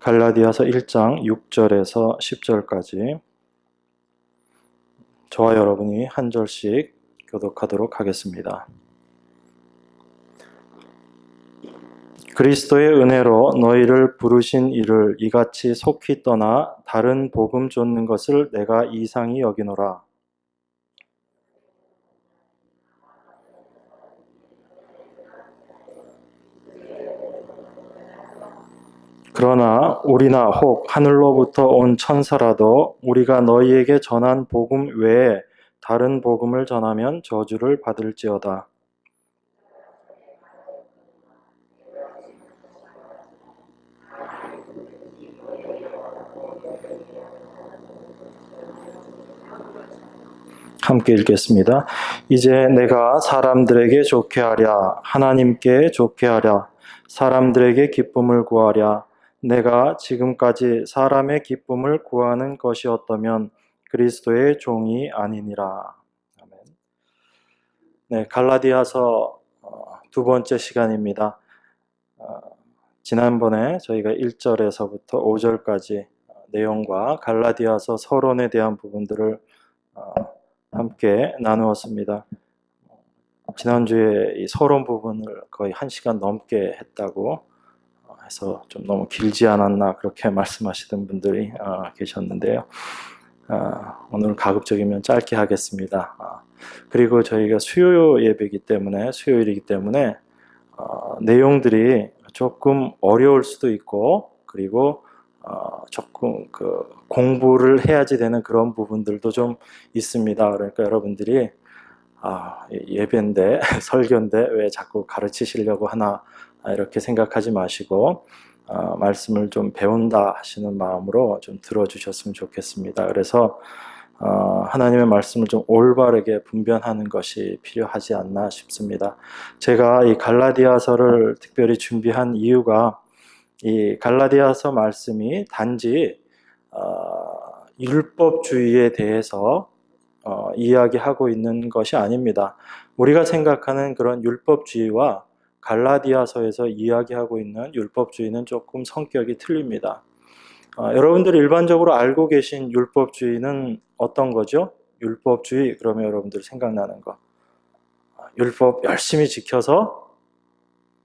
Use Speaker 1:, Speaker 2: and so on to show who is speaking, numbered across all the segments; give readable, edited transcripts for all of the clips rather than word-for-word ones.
Speaker 1: 갈라디아서 1장 6절에서 10절까지 저와 여러분이 한 절씩 교독하도록 하겠습니다. 그리스도의 은혜로 너희를 부르신 이를 이같이 속히 떠나 다른 복음 쫓는 것을 내가 이상히 여기노라. 그러나 우리나 혹 하늘로부터 온 천사라도 우리가 너희에게 전한 복음 외에 다른 복음을 전하면 저주를 받을지어다. 함께 읽겠습니다. 이제 내가 사람들에게 좋게 하랴, 하나님께 좋게 하랴, 사람들에게 기쁨을 구하랴. 내가 지금까지 사람의 기쁨을 구하는 것이었다면 그리스도의 종이 아니니라. 아멘. 네, 갈라디아서 두 번째 시간입니다. 지난번에 저희가 1절에서부터 5절까지 내용과 갈라디아서 서론에 대한 부분들을 함께 나누었습니다. 지난주에 이 서론 부분을 거의 1시간 넘게 했다고 해서 좀 너무 길지 않았나 그렇게 말씀하시던 분들이 계셨는데요. 오늘 가급적이면 짧게 하겠습니다. 그리고 저희가 수요 예배이기 때문에 수요일이기 때문에 내용들이 조금 어려울 수도 있고 그리고 조금 공부를 해야지 되는 그런 부분들도 좀 있습니다. 그러니까 여러분들이 예배인데 설교인데 왜 자꾸 가르치시려고 하나 이렇게 생각하지 마시고 말씀을 좀 배운다 하시는 마음으로 좀 들어주셨으면 좋겠습니다. 그래서 하나님의 말씀을 좀 올바르게 분별하는 것이 필요하지 않나 싶습니다. 제가 이 갈라디아서를 특별히 준비한 이유가 이 갈라디아서 말씀이 단지 율법주의에 대해서 이야기하고 있는 것이 아닙니다. 우리가 생각하는 그런 율법주의와 갈라디아서에서 이야기하고 있는 율법주의는 조금 성격이 틀립니다. 여러분들이 일반적으로 알고 계신 율법주의는 어떤 거죠? 율법주의 그러면 여러분들 생각나는 거. 율법 열심히 지켜서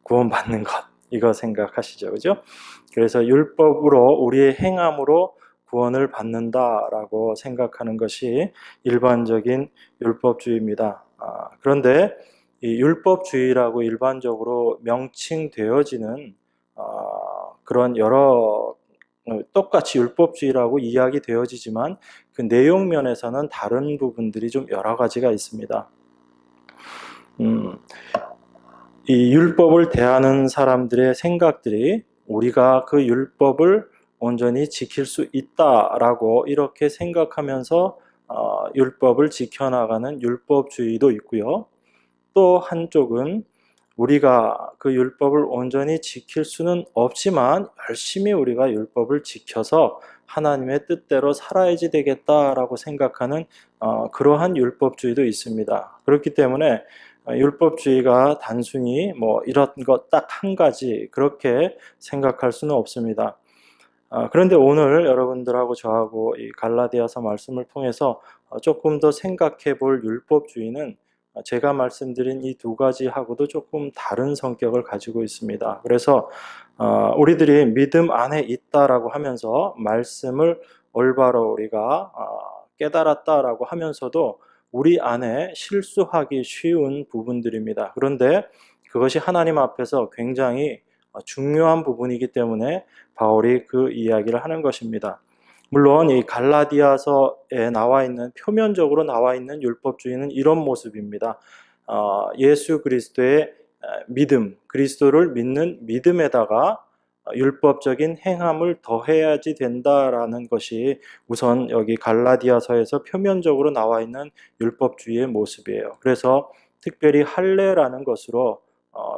Speaker 1: 구원받는 것. 이거 생각하시죠, 그죠? 그래서 율법으로 우리의 행함으로 구원을 받는다라고 생각하는 것이 일반적인 율법주의입니다. 그런데 이 율법주의라고 일반적으로 명칭되어지는 그런 여러 똑같이 율법주의라고 이야기되어지지만 그 내용 면에서는 다른 부분들이 좀 여러 가지가 있습니다. 이 율법을 대하는 사람들의 생각들이 우리가 그 율법을 온전히 지킬 수 있다라고 이렇게 생각하면서 율법을 지켜나가는 율법주의도 있고요. 또 한쪽은 우리가 그 율법을 온전히 지킬 수는 없지만 열심히 우리가 율법을 지켜서 하나님의 뜻대로 살아야지 되겠다라고 생각하는 그러한 율법주의도 있습니다. 그렇기 때문에 율법주의가 단순히 이런 것 딱 한 가지 그렇게 생각할 수는 없습니다. 그런데 오늘 여러분들하고 저하고 이 갈라디아서 말씀을 통해서 조금 더 생각해 볼 율법주의는 제가 말씀드린 이 두 가지하고도 조금 다른 성격을 가지고 있습니다. 그래서 우리들이 믿음 안에 있다라고 하면서 말씀을 올바로 우리가 깨달았다라고 하면서도 우리 안에 실수하기 쉬운 부분들입니다. 그런데 그것이 하나님 앞에서 굉장히 중요한 부분이기 때문에 바울이 그 이야기를 하는 것입니다. 물론 이 갈라디아서에 나와 있는 표면적으로 나와 있는 율법주의는 이런 모습입니다. 예수 그리스도의 믿음, 그리스도를 믿는 믿음에다가 율법적인 행함을 더해야지 된다라는 것이 우선 여기 갈라디아서에서 표면적으로 나와 있는 율법주의의 모습이에요. 그래서 특별히 할례라는 것으로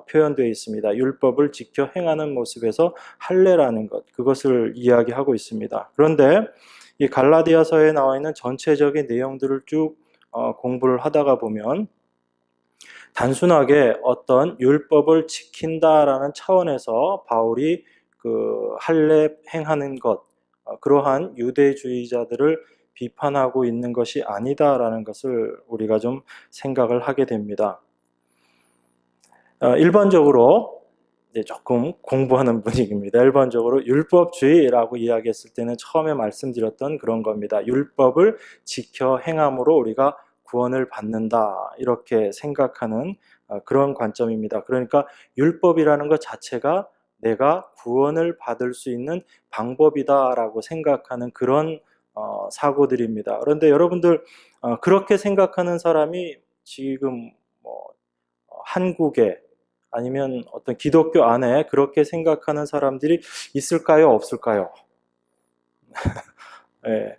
Speaker 1: 표현되어 있습니다. 율법을 지켜 행하는 모습에서 할례라는 것, 그것을 이야기하고 있습니다. 그런데 이 갈라디아서에 나와 있는 전체적인 내용들을 쭉 공부를 하다가 보면 단순하게 어떤 율법을 지킨다라는 차원에서 바울이 그 할례 행하는 것, 그러한 유대주의자들을 비판하고 있는 것이 아니다라는 것을 우리가 좀 생각을 하게 됩니다. 일반적으로 조금 공부하는 분위기입니다. 일반적으로 율법주의라고 이야기했을 때는 처음에 말씀드렸던 그런 겁니다. 율법을 지켜 행함으로 우리가 구원을 받는다, 이렇게 생각하는 그런 관점입니다. 그러니까 율법이라는 것 자체가 내가 구원을 받을 수 있는 방법이다라고 생각하는 그런 사고들입니다. 그런데 여러분들 그렇게 생각하는 사람이 지금 뭐 한국에 아니면 어떤 기독교 안에 그렇게 생각하는 사람들이 있을까요? 없을까요? 예,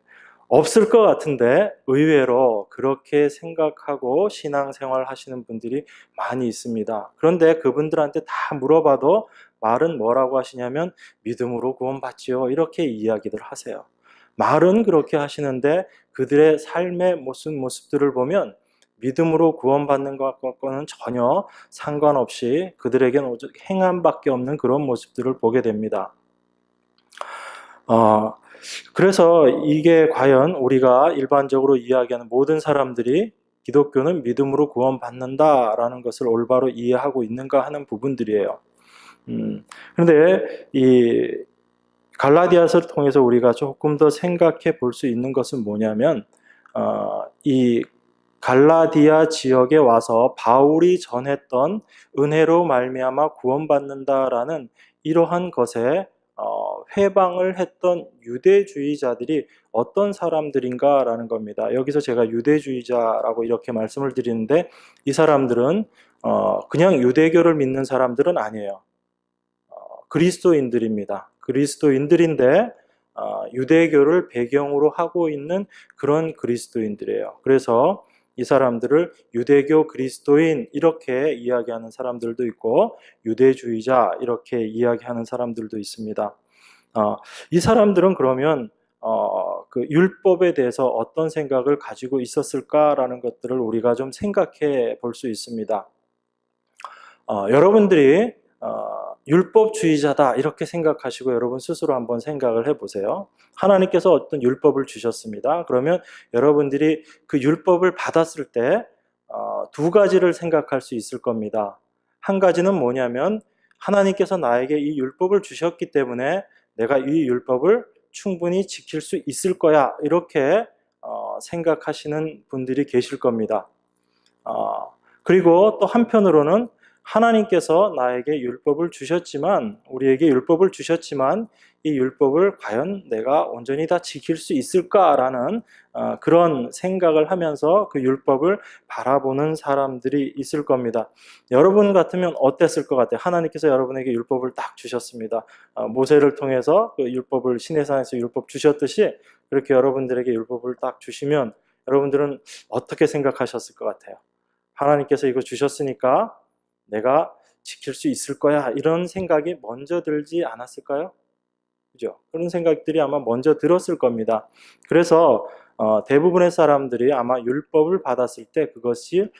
Speaker 1: 없을 것 같은데 의외로 그렇게 생각하고 신앙생활 하시는 분들이 많이 있습니다. 그런데 그분들한테 다 물어봐도 말은 뭐라고 하시냐면 믿음으로 구원받지요, 이렇게 이야기들 하세요. 말은 그렇게 하시는데 그들의 삶의 모습들을 보면 믿음으로 구원받는 것과는 전혀 상관없이 그들에게는 오직 행함밖에 없는 그런 모습들을 보게 됩니다. 그래서 이게 과연 우리가 일반적으로 이야기하는 모든 사람들이 기독교는 믿음으로 구원받는다라는 것을 올바로 이해하고 있는가 하는 부분들이에요. 그런데 이 갈라디아서를 통해서 우리가 조금 더 생각해 볼 수 있는 것은 뭐냐면 이 갈라디아 지역에 와서 바울이 전했던 은혜로 말미암아 구원받는다라는 이러한 것에 회방을 했던 유대주의자들이 어떤 사람들인가라는 겁니다. 여기서 제가 유대주의자라고 이렇게 말씀을 드리는데 이 사람들은 그냥 유대교를 믿는 사람들은 아니에요. 그리스도인들입니다. 그리스도인들인데 유대교를 배경으로 하고 있는 그런 그리스도인들이에요. 그래서 이 사람들을 유대교 그리스도인 이렇게 이야기하는 사람들도 있고 유대주의자 이렇게 이야기하는 사람들도 있습니다. 이 사람들은 그러면 그 율법에 대해서 어떤 생각을 가지고 있었을까라는 것들을 우리가 좀 생각해 볼 수 있습니다. 여러분들이 율법주의자다 이렇게 생각하시고 여러분 스스로 한번 생각을 해보세요. 하나님께서 어떤 율법을 주셨습니다. 그러면 여러분들이 그 율법을 받았을 때 두 가지를 생각할 수 있을 겁니다. 한 가지는 뭐냐면 하나님께서 나에게 이 율법을 주셨기 때문에 내가 이 율법을 충분히 지킬 수 있을 거야, 이렇게 생각하시는 분들이 계실 겁니다. 그리고 또 한편으로는 하나님께서 나에게 율법을 주셨지만, 우리에게 율법을 주셨지만 이 율법을 과연 내가 온전히 다 지킬 수 있을까라는 그런 생각을 하면서 그 율법을 바라보는 사람들이 있을 겁니다. 여러분 같으면 어땠을 것 같아요? 하나님께서 여러분에게 율법을 딱 주셨습니다. 모세를 통해서 그 율법을 시내산에서 율법 주셨듯이 그렇게 여러분들에게 율법을 딱 주시면 여러분들은 어떻게 생각하셨을 것 같아요? 하나님께서 이거 주셨으니까 내가 지킬 수 있을 거야, 이런 생각이 먼저 들지 않았을까요? 그죠? 그런 생각들이 아마 먼저 들었을 겁니다. 그래서 대부분의 사람들이 아마 율법을 받았을 때 그것이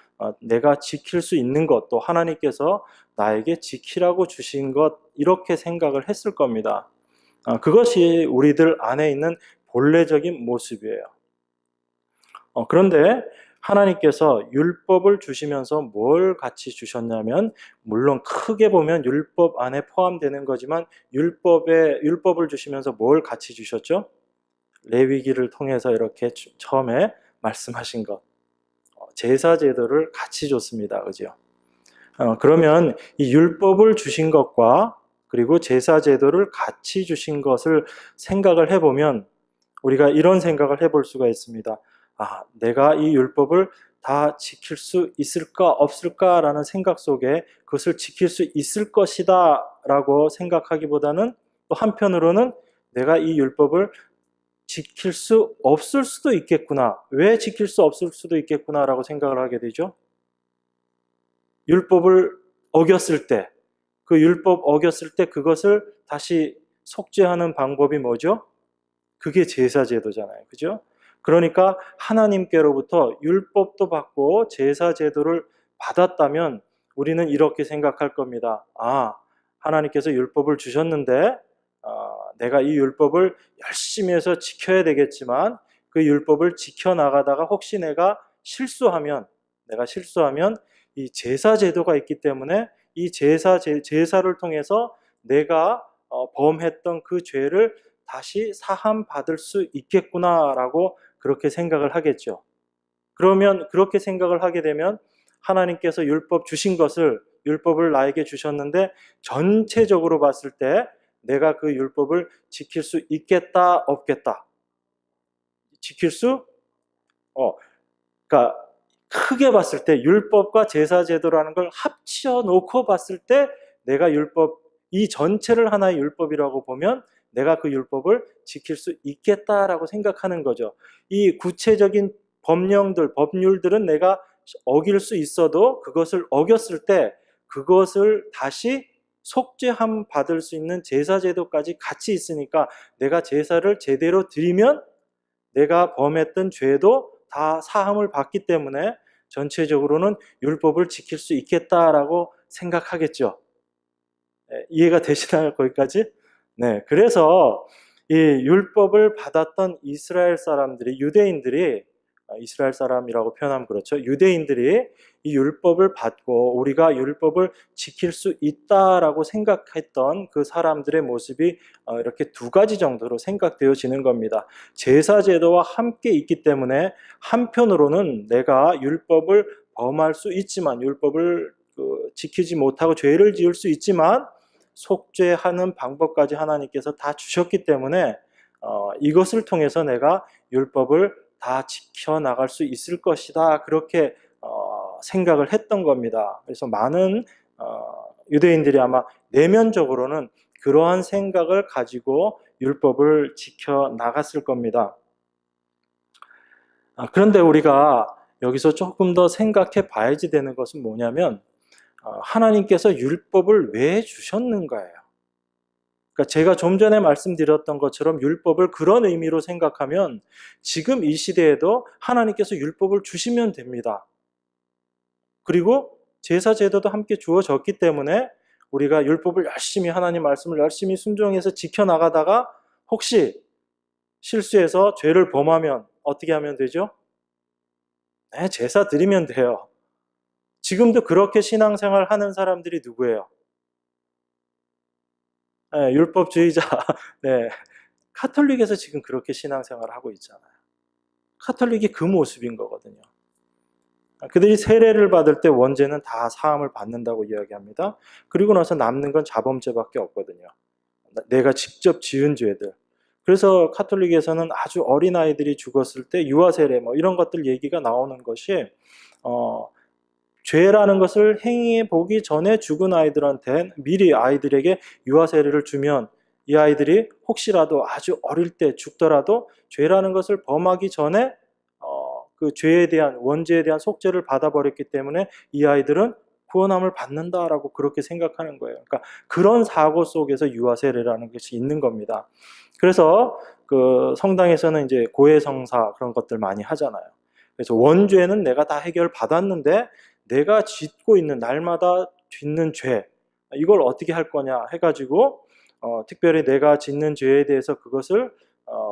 Speaker 1: 내가 지킬 수 있는 것, 또 하나님께서 나에게 지키라고 주신 것, 이렇게 생각을 했을 겁니다. 그것이 우리들 안에 있는 본래적인 모습이에요. 그런데 하나님께서 율법을 주시면서 뭘 같이 주셨냐면, 물론 크게 보면 율법 안에 포함되는 거지만 율법을 주시면서 뭘 같이 주셨죠? 레위기를 통해서 이렇게 처음에 말씀하신 것, 제사 제도를 같이 줬습니다. 그죠? 그러면 이 율법을 주신 것과 그리고 제사 제도를 같이 주신 것을 생각을 해보면 우리가 이런 생각을 해볼 수가 있습니다. 내가 이 율법을 다 지킬 수 있을까 없을까라는 생각 속에 그것을 지킬 수 있을 것이다 라고 생각하기보다는 또 한편으로는 내가 이 율법을 지킬 수 없을 수도 있겠구나, 왜 지킬 수 없을 수도 있겠구나 라고 생각을 하게 되죠. 율법을 어겼을 때, 그 율법 어겼을 때 그것을 다시 속죄하는 방법이 뭐죠? 그게 제사제도잖아요. 그죠? 그러니까 하나님께로부터 율법도 받고 제사제도를 받았다면 우리는 이렇게 생각할 겁니다. 하나님께서 율법을 주셨는데 내가 이 율법을 열심히 해서 지켜야 되겠지만 그 율법을 지켜나가다가 혹시 내가 실수하면 이 제사 제도가 있기 때문에 이 제사를 통해서 내가 범했던 그 죄를 다시 사함 받을 수 있겠구나라고 그렇게 생각을 하겠죠. 그러면 그렇게 생각을 하게 되면 하나님께서 율법을 나에게 주셨는데 전체적으로 봤을 때 내가 그 율법을 지킬 수 있겠다, 없겠다? 그러니까 크게 봤을 때 율법과 제사 제도라는 걸 합쳐 놓고 봤을 때 내가 이 전체를 하나의 율법이라고 보면 내가 그 율법을 지킬 수 있겠다라고 생각하는 거죠. 이 구체적인 법률들은 내가 어길 수 있어도 그것을 어겼을 때 그것을 다시 속죄함 받을 수 있는 제사 제도까지 같이 있으니까 내가 제사를 제대로 드리면 내가 범했던 죄도 다 사함을 받기 때문에 전체적으로는 율법을 지킬 수 있겠다라고 생각하겠죠. 이해가 되시나요? 거기까지? 네, 그래서 이 율법을 받았던 이스라엘 사람이라고 표현하면 그렇죠. 유대인들이 이 율법을 받고 우리가 율법을 지킬 수 있다라고 생각했던 그 사람들의 모습이 이렇게 두 가지 정도로 생각되어지는 겁니다. 제사 제도와 함께 있기 때문에 한편으로는 내가 율법을 범할 수 있지만 율법을 지키지 못하고 죄를 지을 수 있지만 속죄하는 방법까지 하나님께서 다 주셨기 때문에 이것을 통해서 내가 율법을 다 지켜나갈 수 있을 것이다. 그렇게 생각을 했던 겁니다. 그래서 많은 유대인들이 아마 내면적으로는 그러한 생각을 가지고 율법을 지켜나갔을 겁니다. 그런데 우리가 여기서 조금 더 생각해 봐야지 되는 것은 뭐냐면 하나님께서 율법을 왜 주셨는가예요. 그러니까 제가 좀 전에 말씀드렸던 것처럼 율법을 그런 의미로 생각하면 지금 이 시대에도 하나님께서 율법을 주시면 됩니다. 그리고 제사 제도도 함께 주어졌기 때문에 우리가 율법을 하나님 말씀을 열심히 순종해서 지켜나가다가 혹시 실수해서 죄를 범하면 어떻게 하면 되죠? 네, 제사 드리면 돼요. 지금도 그렇게 신앙생활 하는 사람들이 누구예요? 네, 율법주의자. 네, 카톨릭에서 지금 그렇게 신앙생활을 하고 있잖아요. 카톨릭이 그 모습인 거거든요. 그들이 세례를 받을 때 원죄는 다 사함을 받는다고 이야기합니다. 그리고 나서 남는 건 자범죄밖에 없거든요. 내가 직접 지은 죄들. 그래서 카톨릭에서는 아주 어린 아이들이 죽었을 때 유아세례 이런 것들 얘기가 나오는 것이 죄라는 것을 행해 보기 전에 죽은 아이들한테 미리 아이들에게 유아세례를 주면 이 아이들이 혹시라도 아주 어릴 때 죽더라도 죄라는 것을 범하기 전에 그 원죄에 대한 속죄를 받아버렸기 때문에 이 아이들은 구원함을 받는다라고 그렇게 생각하는 거예요. 그러니까 그런 사고 속에서 유아세례라는 것이 있는 겁니다. 그래서 그 성당에서는 이제 고해성사 그런 것들 많이 하잖아요. 그래서 원죄는 내가 다 해결 받았는데 내가 짓고 있는 날마다 짓는 죄 이걸 어떻게 할 거냐 해가지고 특별히 내가 짓는 죄에 대해서 그것을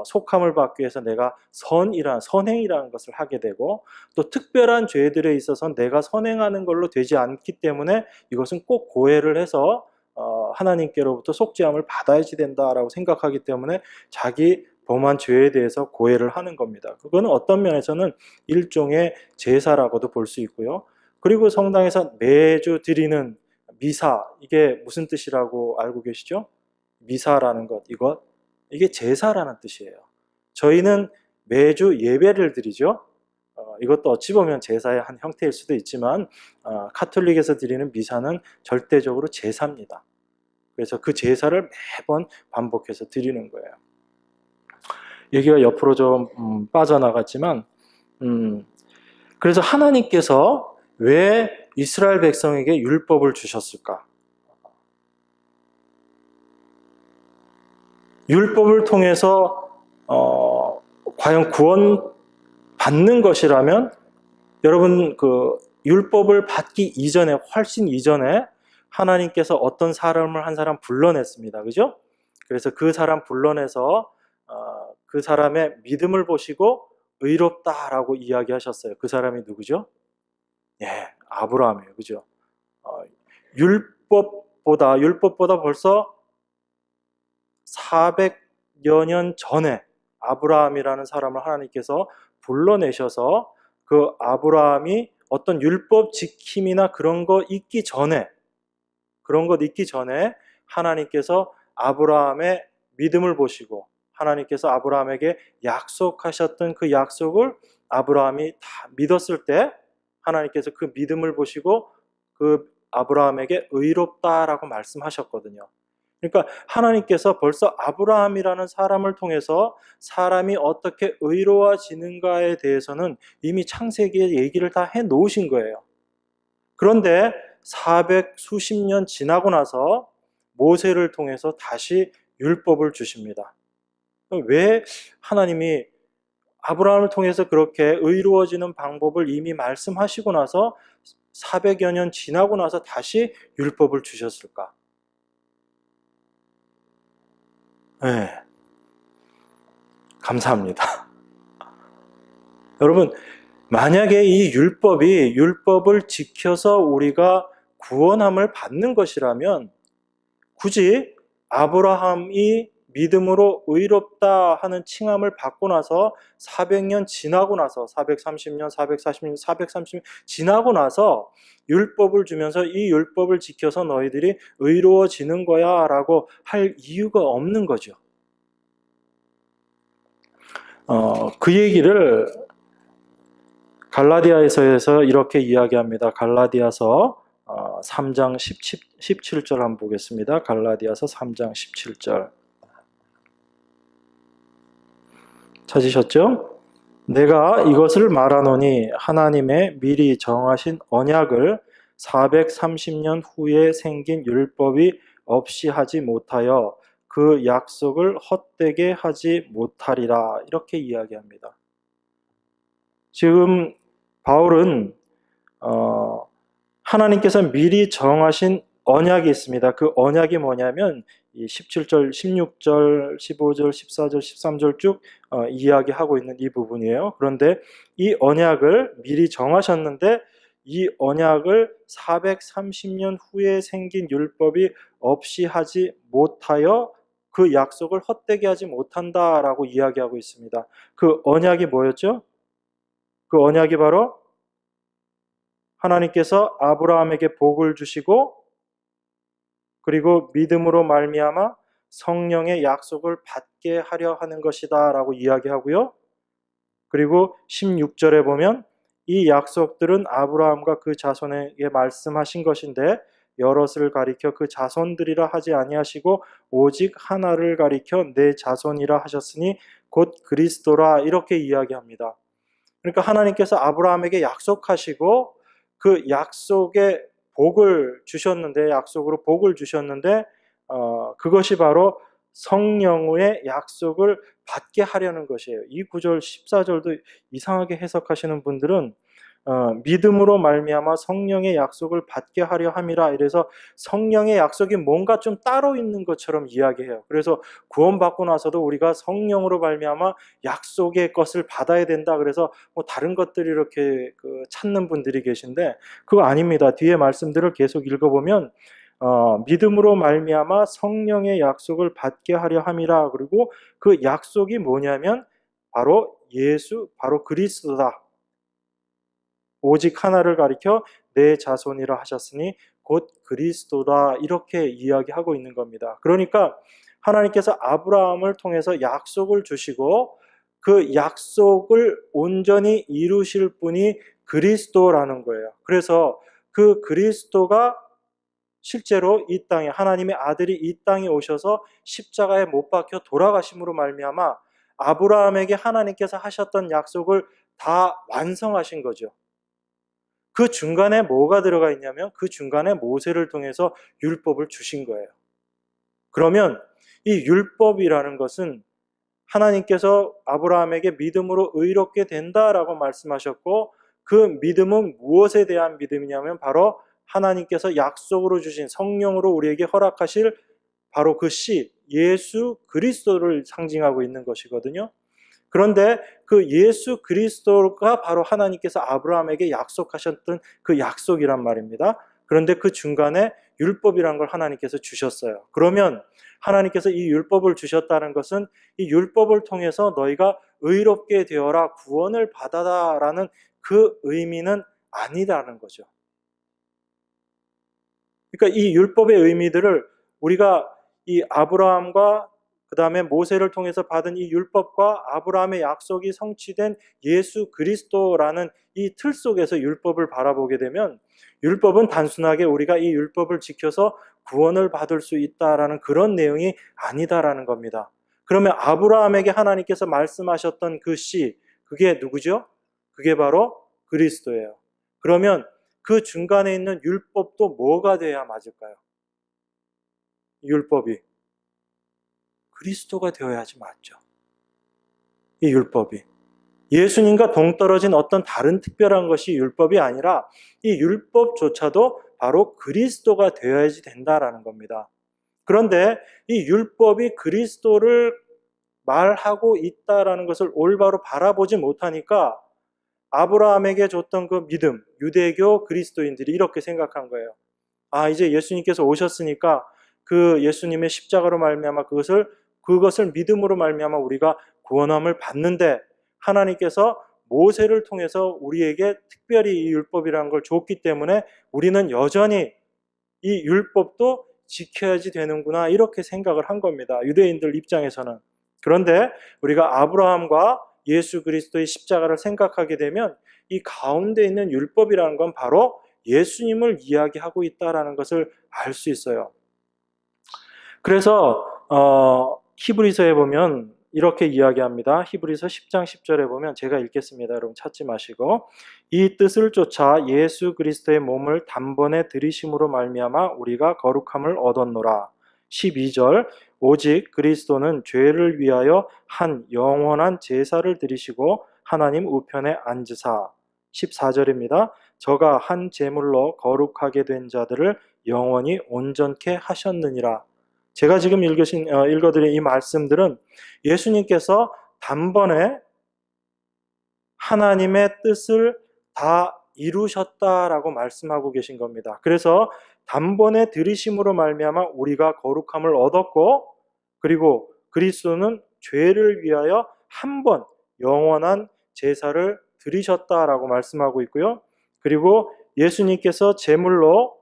Speaker 1: 속함을 받기 위해서 내가 선행이라는 것을 하게 되고 또 특별한 죄들에 있어서는 내가 선행하는 걸로 되지 않기 때문에 이것은 꼭 고해를 해서 하나님께로부터 속죄함을 받아야지 된다라고 생각하기 때문에 자기 범한 죄에 대해서 고해를 하는 겁니다. 그거는 어떤 면에서는 일종의 제사라고도 볼 수 있고요. 그리고 성당에서 매주 드리는 미사, 이게 무슨 뜻이라고 알고 계시죠? 미사라는 것, 이게 제사라는 뜻이에요. 저희는 매주 예배를 드리죠. 이것도 어찌 보면 제사의 한 형태일 수도 있지만 카톨릭에서 드리는 미사는 절대적으로 제사입니다. 그래서 그 제사를 매번 반복해서 드리는 거예요. 얘기가 옆으로 좀 빠져나갔지만 그래서 하나님께서 왜 이스라엘 백성에게 율법을 주셨을까? 율법을 통해서 과연 구원 받는 것이라면 여러분 그 율법을 받기 이전에 훨씬 이전에 하나님께서 어떤 사람을 한 사람 불러냈습니다. 그죠? 그래서 그 사람 불러내서 그 사람의 믿음을 보시고 의롭다라고 이야기하셨어요. 그 사람이 누구죠? 예, 아브라함이에요. 그죠? 율법보다 벌써 400여 년 전에 아브라함이라는 사람을 하나님께서 불러내셔서 그 아브라함이 어떤 율법 지킴이나 그런 것 있기 전에 하나님께서 아브라함의 믿음을 보시고 하나님께서 아브라함에게 약속하셨던 그 약속을 아브라함이 다 믿었을 때 하나님께서 그 믿음을 보시고 그 아브라함에게 의롭다라고 말씀하셨거든요. 그러니까 하나님께서 벌써 아브라함이라는 사람을 통해서 사람이 어떻게 의로워지는가에 대해서는 이미 창세기에 얘기를 다 해놓으신 거예요. 그런데 400 수십 년 지나고 나서 모세를 통해서 다시 율법을 주십니다. 왜 하나님이 아브라함을 통해서 그렇게 의로워지는 방법을 이미 말씀하시고 나서 400여 년 지나고 나서 다시 율법을 주셨을까? 네, 감사합니다. 여러분, 만약에 이 율법을 지켜서 우리가 구원함을 받는 것이라면 굳이 아브라함이 믿음으로 의롭다 하는 칭함을 받고 나서 400년 지나고 나서 430년, 440년, 430년 지나고 나서 율법을 주면서 이 율법을 지켜서 너희들이 의로워지는 거야 라고 할 이유가 없는 거죠. 그 얘기를 갈라디아서에서 이렇게 이야기합니다. 갈라디아서 3장 17절 한번 보겠습니다. 갈라디아서 3장 17절. 찾으셨죠? 내가 이것을 말하노니 하나님의 미리 정하신 언약을 430년 후에 생긴 율법이 없이 하지 못하여 그 약속을 헛되게 하지 못하리라. 이렇게 이야기합니다. 지금 바울은 하나님께서 미리 정하신 언약이 있습니다. 그 언약이 뭐냐면 17절, 16절, 15절, 14절, 13절 쭉 이야기하고 있는 이 부분이에요. 그런데 이 언약을 미리 정하셨는데 이 언약을 430년 후에 생긴 율법이 없이 하지 못하여 그 약속을 헛되게 하지 못한다라고 이야기하고 있습니다. 그 언약이 뭐였죠? 그 언약이 바로 하나님께서 아브라함에게 복을 주시고 그리고 믿음으로 말미암아 성령의 약속을 받게 하려 하는 것이다 라고 이야기하고요. 그리고 16절에 보면 이 약속들은 아브라함과 그 자손에게 말씀하신 것인데 여럿을 가리켜 그 자손들이라 하지 아니하시고 오직 하나를 가리켜 내 자손이라 하셨으니 곧 그리스도라 이렇게 이야기합니다. 그러니까 하나님께서 아브라함에게 약속하시고 그 약속의 복을 주셨는데 약속으로 복을 주셨는데 그것이 바로 성령의 약속을 받게 하려는 것이에요. 이 9절 14절도 이상하게 해석하시는 분들은 믿음으로 말미암아 성령의 약속을 받게 하려 함이라 이래서 성령의 약속이 뭔가 좀 따로 있는 것처럼 이야기해요. 그래서 구원받고 나서도 우리가 성령으로 말미암아 약속의 것을 받아야 된다. 그래서 뭐 다른 것들이 이렇게 찾는 분들이 계신데 그거 아닙니다. 뒤에 말씀들을 계속 읽어보면 믿음으로 말미암아 성령의 약속을 받게 하려 함이라. 그리고 그 약속이 뭐냐면 바로 바로 그리스도다. 오직 하나를 가리켜 내 자손이라 하셨으니 곧 그리스도다 이렇게 이야기하고 있는 겁니다. 그러니까 하나님께서 아브라함을 통해서 약속을 주시고 그 약속을 온전히 이루실 분이 그리스도라는 거예요. 그래서 그 그리스도가 실제로 이 땅에 하나님의 아들이 이 땅에 오셔서 십자가에 못 박혀 돌아가심으로 말미암아 아브라함에게 하나님께서 하셨던 약속을 다 완성하신 거죠. 그 중간에 뭐가 들어가 있냐면 그 중간에 모세를 통해서 율법을 주신 거예요. 그러면 이 율법이라는 것은 하나님께서 아브라함에게 믿음으로 의롭게 된다라고 말씀하셨고 그 믿음은 무엇에 대한 믿음이냐면 바로 하나님께서 약속으로 주신 성령으로 우리에게 허락하실 바로 그 씨, 예수 그리스도를 상징하고 있는 것이거든요. 그런데 그 예수 그리스도가 바로 하나님께서 아브라함에게 약속하셨던 그 약속이란 말입니다. 그런데 그 중간에 율법이란 걸 하나님께서 주셨어요. 그러면 하나님께서 이 율법을 주셨다는 것은 이 율법을 통해서 너희가 의롭게 되어라, 구원을 받아라라는 그 의미는 아니다라는 거죠. 그러니까 이 율법의 의미들을 우리가 이 아브라함과 그 다음에 모세를 통해서 받은 이 율법과 아브라함의 약속이 성취된 예수 그리스도라는 이 틀 속에서 율법을 바라보게 되면 율법은 단순하게 우리가 이 율법을 지켜서 구원을 받을 수 있다라는 그런 내용이 아니다라는 겁니다. 그러면 아브라함에게 하나님께서 말씀하셨던 그 씨, 그게 누구죠? 그게 바로 그리스도예요. 그러면 그 중간에 있는 율법도 뭐가 돼야 맞을까요? 율법이 그리스도가 되어야지 맞죠. 이 율법이 예수님과 동떨어진 어떤 다른 특별한 것이 율법이 아니라 이 율법조차도 바로 그리스도가 되어야지 된다라는 겁니다. 그런데 이 율법이 그리스도를 말하고 있다라는 것을 올바로 바라보지 못하니까 아브라함에게 줬던 그 믿음, 유대교 그리스도인들이 이렇게 생각한 거예요. 아, 이제 예수님께서 오셨으니까 그 예수님의 십자가로 말미암아 그것을 믿음으로 말미암아 우리가 구원함을 받는데 하나님께서 모세를 통해서 우리에게 특별히 이 율법이라는 걸 줬기 때문에 우리는 여전히 이 율법도 지켜야지 되는구나 이렇게 생각을 한 겁니다. 유대인들 입장에서는. 그런데 우리가 아브라함과 예수 그리스도의 십자가를 생각하게 되면 이 가운데 있는 율법이라는 건 바로 예수님을 이야기하고 있다는 것을 알 수 있어요. 그래서 히브리서에 보면 이렇게 이야기합니다. 히브리서 10장 10절에 보면 제가 읽겠습니다. 여러분 찾지 마시고 이 뜻을 쫓아 예수 그리스도의 몸을 단번에 들이심으로 말미암아 우리가 거룩함을 얻었노라. 12절 오직 그리스도는 죄를 위하여 한 영원한 제사를 드리시고 하나님 우편에 앉으사. 14절입니다. 저가 한 제물로 거룩하게 된 자들을 영원히 온전케 하셨느니라. 제가 지금 읽어드린 이 말씀들은 예수님께서 단번에 하나님의 뜻을 다 이루셨다라고 말씀하고 계신 겁니다. 그래서 단번에 들이심으로 말미암아 우리가 거룩함을 얻었고 그리고 그리스도는 죄를 위하여 한 번 영원한 제사를 드리셨다라고 말씀하고 있고요. 그리고 예수님께서 제물로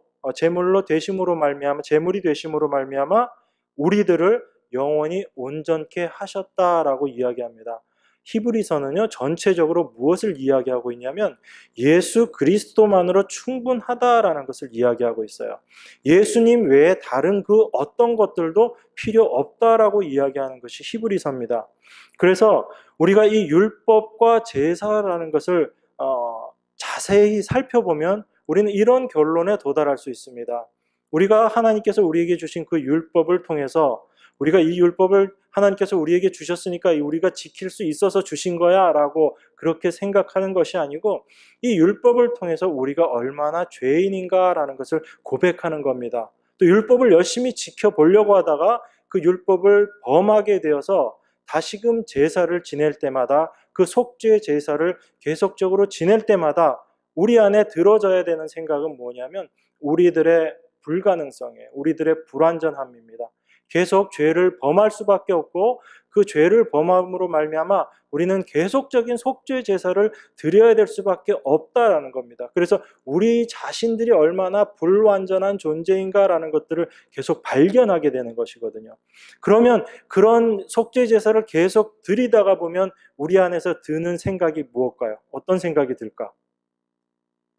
Speaker 1: 되심으로 말미암아 제물이 되심으로 말미암아 우리들을 영원히 온전케 하셨다라고 이야기합니다. 히브리서는요 전체적으로 무엇을 이야기하고 있냐면 예수 그리스도만으로 충분하다라는 것을 이야기하고 있어요. 예수님 외에 다른 그 어떤 것들도 필요 없다라고 이야기하는 것이 히브리서입니다. 그래서 우리가 이 율법과 제사라는 것을 자세히 살펴보면 우리는 이런 결론에 도달할 수 있습니다. 우리가 하나님께서 우리에게 주신 그 율법을 통해서 우리가 이 율법을 하나님께서 우리에게 주셨으니까 우리가 지킬 수 있어서 주신 거야 라고 그렇게 생각하는 것이 아니고 이 율법을 통해서 우리가 얼마나 죄인인가 라는 것을 고백하는 겁니다. 또 율법을 열심히 지켜보려고 하다가 그 율법을 범하게 되어서 다시금 제사를 지낼 때마다 그 속죄 제사를 계속적으로 지낼 때마다 우리 안에 들어져야 되는 생각은 뭐냐면 우리들의 불가능성이에요. 우리들의 불완전함입니다. 계속 죄를 범할 수밖에 없고 그 죄를 범함으로 말미암아 우리는 계속적인 속죄 제사를 드려야 될 수밖에 없다라는 겁니다. 그래서 우리 자신들이 얼마나 불완전한 존재인가라는 것들을 계속 발견하게 되는 것이거든요. 그러면 그런 속죄 제사를 계속 드리다가 보면 우리 안에서 드는 생각이 무엇일까요? 어떤 생각이 들까?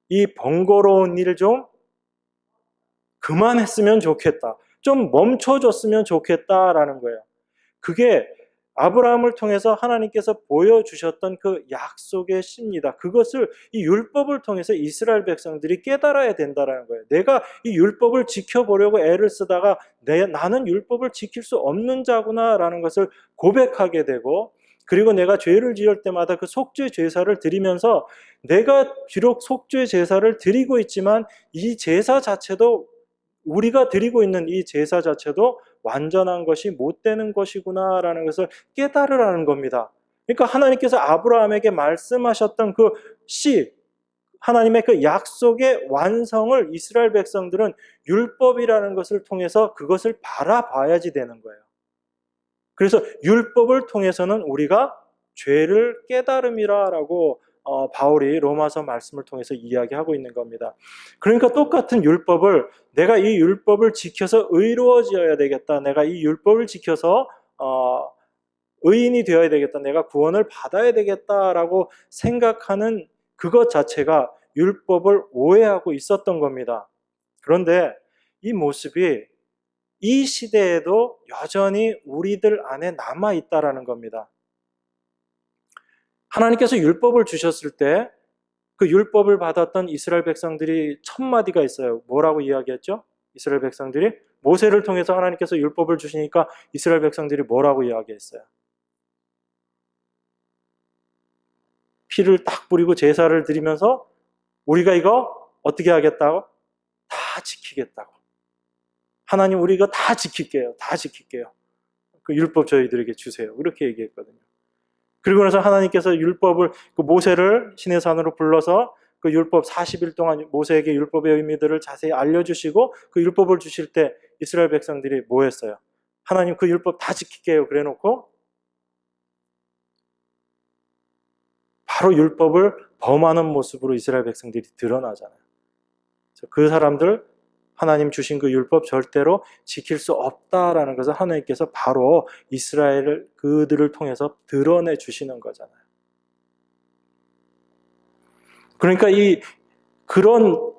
Speaker 1: 이 번거로운 일 좀 그만했으면 좋겠다. 좀 멈춰줬으면 좋겠다라는 거예요. 그게 아브라함을 통해서 하나님께서 보여주셨던 그 약속의 씨입니다. 그것을 이 율법을 통해서 이스라엘 백성들이 깨달아야 된다는 거예요. 내가 이 율법을 지켜보려고 애를 쓰다가 나는 율법을 지킬 수 없는 자구나라는 것을 고백하게 되고 그리고 내가 죄를 지을 때마다 그 속죄 제사를 드리면서 내가 비록 속죄 제사를 드리고 있지만 이 제사 자체도 우리가 드리고 있는 이 제사 자체도 완전한 것이 못 되는 것이구나라는 것을 깨달으라는 겁니다. 그러니까 하나님께서 아브라함에게 말씀하셨던 그 씨, 하나님의 그 약속의 완성을 이스라엘 백성들은 율법이라는 것을 통해서 그것을 바라봐야지 되는 거예요. 그래서 율법을 통해서는 우리가 죄를 깨달음이라고 바울이 로마서 말씀을 통해서 이야기하고 있는 겁니다. 그러니까 똑같은 율법을 내가 이 율법을 지켜서 의로워져야 되겠다. 내가 이 율법을 지켜서 의인이 되어야 되겠다. 내가 구원을 받아야 되겠다라고 생각하는 그것 자체가 율법을 오해하고 있었던 겁니다. 그런데 이 모습이 이 시대에도 여전히 우리들 안에 남아있다라는 겁니다. 하나님께서 율법을 주셨을 때 그 율법을 받았던 이스라엘 백성들이 첫 마디가 있어요. 뭐라고 이야기했죠? 이스라엘 백성들이 모세를 통해서 하나님께서 율법을 주시니까 이스라엘 백성들이 뭐라고 이야기했어요? 피를 딱 뿌리고 제사를 드리면서 우리가 이거 어떻게 하겠다고? 다 지키겠다고. 하나님 우리 이거 다 지킬게요. 다 지킬게요. 그 율법 저희들에게 주세요. 그렇게 얘기했거든요. 그리고 나서 하나님께서 율법을 그 모세를 시내 산으로 불러서 그 율법 40일 동안 모세에게 율법의 의미들을 자세히 알려주시고 그 율법을 주실 때 이스라엘 백성들이 뭐 했어요? 하나님 그 율법 다 지킬게요. 그래놓고 바로 율법을 범하는 모습으로 이스라엘 백성들이 드러나잖아요. 그 사람들 하나님 주신 그 율법 절대로 지킬 수 없다라는 것을 하나님께서 바로 이스라엘을 그들을 통해서 드러내 주시는 거잖아요. 그러니까 그런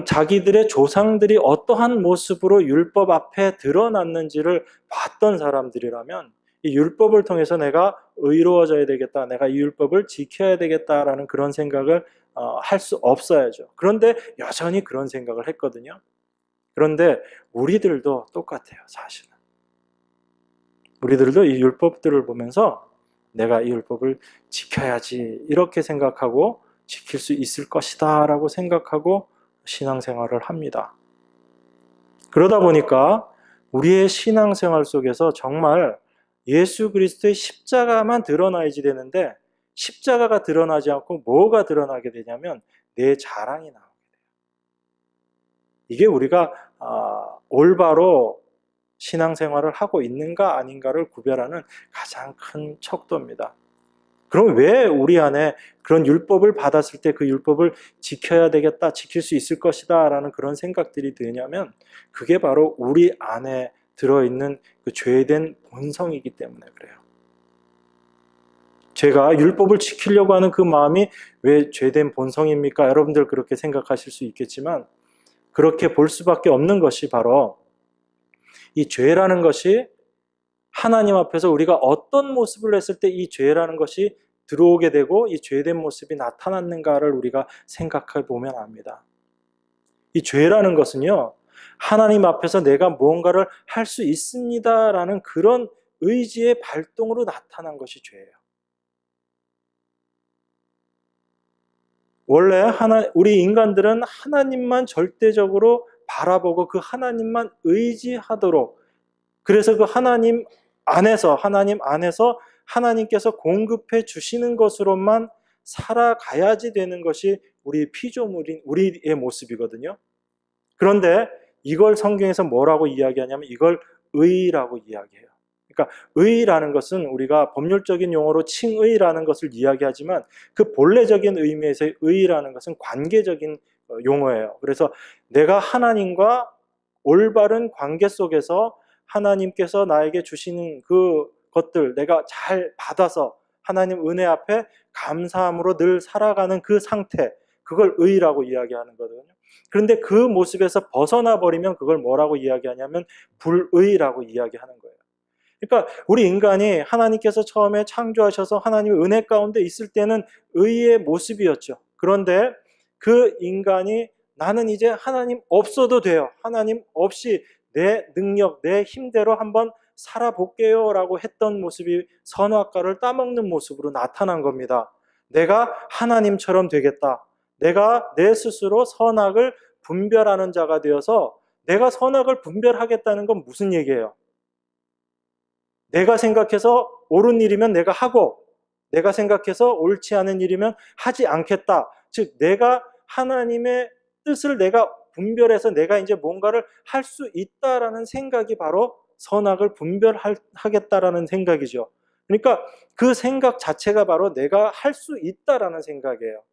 Speaker 1: 자기들의 조상들이 어떠한 모습으로 율법 앞에 드러났는지를 봤던 사람들이라면 이 율법을 통해서 내가 의로워져야 되겠다, 내가 이 율법을 지켜야 되겠다라는 그런 생각을 할 수 없어야죠. 그런데 여전히 그런 생각을 했거든요. 그런데 우리들도 똑같아요, 사실은. 우리들도 이 율법들을 보면서 내가 이 율법을 지켜야지 이렇게 생각하고 지킬 수 있을 것이다 라고 생각하고 신앙생활을 합니다. 그러다 보니까 우리의 신앙생활 속에서 정말 예수 그리스도의 십자가만 드러나야지 되는데 십자가가 드러나지 않고 뭐가 드러나게 되냐면 내 자랑이 나오게 돼요. 이게 우리가 올바로 신앙생활을 하고 있는가 아닌가를 구별하는 가장 큰 척도입니다. 그럼 왜 우리 안에 그런 율법을 받았을 때 그 율법을 지켜야 되겠다, 지킬 수 있을 것이다 라는 그런 생각들이 드냐면 그게 바로 우리 안에 들어있는 그 죄된 본성이기 때문에 그래요. 제가 율법을 지키려고 하는 그 마음이 왜 죄된 본성입니까? 여러분들 그렇게 생각하실 수 있겠지만 그렇게 볼 수밖에 없는 것이 바로 이 죄라는 것이 하나님 앞에서 우리가 어떤 모습을 했을 때 이 죄라는 것이 들어오게 되고 이 죄된 모습이 나타났는가를 우리가 생각해 보면 압니다. 이 죄라는 것은요, 하나님 앞에서 내가 무언가를 할 수 있습니다라는 그런 의지의 발동으로 나타난 것이 죄예요. 원래 우리 인간들은 하나님만 절대적으로 바라보고 그 하나님만 의지하도록, 그래서 그 하나님 안에서 하나님께서 공급해 주시는 것으로만 살아가야지 되는 것이 우리 피조물인 우리의 모습이거든요. 그런데 이걸 성경에서 뭐라고 이야기하냐면 이걸 의라고 이야기해요. 그러니까 의라는 것은 우리가 법률적인 용어로 칭의라는 것을 이야기하지만 그 본래적인 의미에서의 의라는 것은 관계적인 용어예요. 그래서 내가 하나님과 올바른 관계 속에서 하나님께서 나에게 주시는 그 것들 내가 잘 받아서 하나님 은혜 앞에 감사함으로 늘 살아가는 그 상태, 그걸 의라고 이야기하는 거거든요. 그런데 그 모습에서 벗어나 버리면 그걸 뭐라고 이야기하냐면 불의라고 이야기하는 거예요. 그러니까 우리 인간이 하나님께서 처음에 창조하셔서 하나님의 은혜 가운데 있을 때는 의의 모습이었죠. 그런데 그 인간이 나는 이제 하나님 없어도 돼요, 하나님 없이 내 능력, 내 힘대로 한번 살아볼게요 라고 했던 모습이 선악과를 따먹는 모습으로 나타난 겁니다. 내가 하나님처럼 되겠다, 내가 내 스스로 선악을 분별하는 자가 되어서 내가 선악을 분별하겠다는 건 무슨 얘기예요? 내가 생각해서 옳은 일이면 내가 하고, 내가 생각해서 옳지 않은 일이면 하지 않겠다. 즉 내가 하나님의 뜻을 내가 분별해서 내가 이제 뭔가를 할 수 있다라는 생각이 바로 선악을 분별하겠다라는 생각이죠. 그러니까 그 생각 자체가 바로 내가 할 수 있다라는 생각이에요.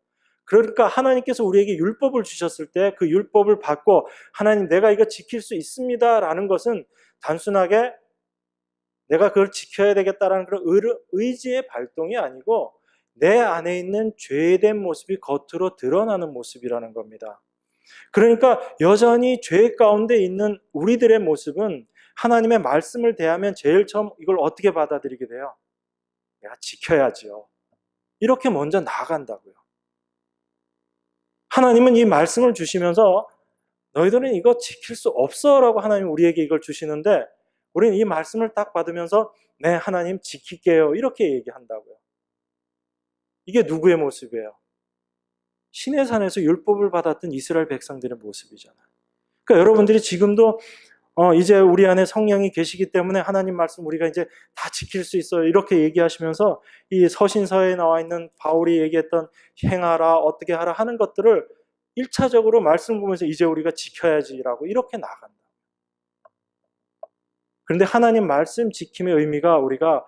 Speaker 1: 그러니까 하나님께서 우리에게 율법을 주셨을 때 그 율법을 받고 하나님 내가 이거 지킬 수 있습니다라는 것은 단순하게 내가 그걸 지켜야 되겠다라는 그런 의지의 발동이 아니고 내 안에 있는 죄된 모습이 겉으로 드러나는 모습이라는 겁니다. 그러니까 여전히 죄 가운데 있는 우리들의 모습은 하나님의 말씀을 대하면 제일 처음 이걸 어떻게 받아들이게 돼요? 내가 지켜야지요. 이렇게 먼저 나아간다고요. 하나님은 이 말씀을 주시면서 너희들은 이거 지킬 수 없어 라고 하나님 우리에게 이걸 주시는데 우리는 이 말씀을 딱 받으면서 네 하나님 지킬게요 이렇게 얘기한다고요. 이게 누구의 모습이에요? 시내 산에서 율법을 받았던 이스라엘 백성들의 모습이잖아요. 그러니까 여러분들이 지금도 이제 우리 안에 성령이 계시기 때문에 하나님 말씀 우리가 이제 다 지킬 수 있어요. 이렇게 얘기하시면서 이 서신서에 나와 있는 바울이 얘기했던 행하라, 어떻게 하라 하는 것들을 1차적으로 말씀 보면서 이제 우리가 지켜야지라고 이렇게 나간다. 그런데 하나님 말씀 지킴의 의미가 우리가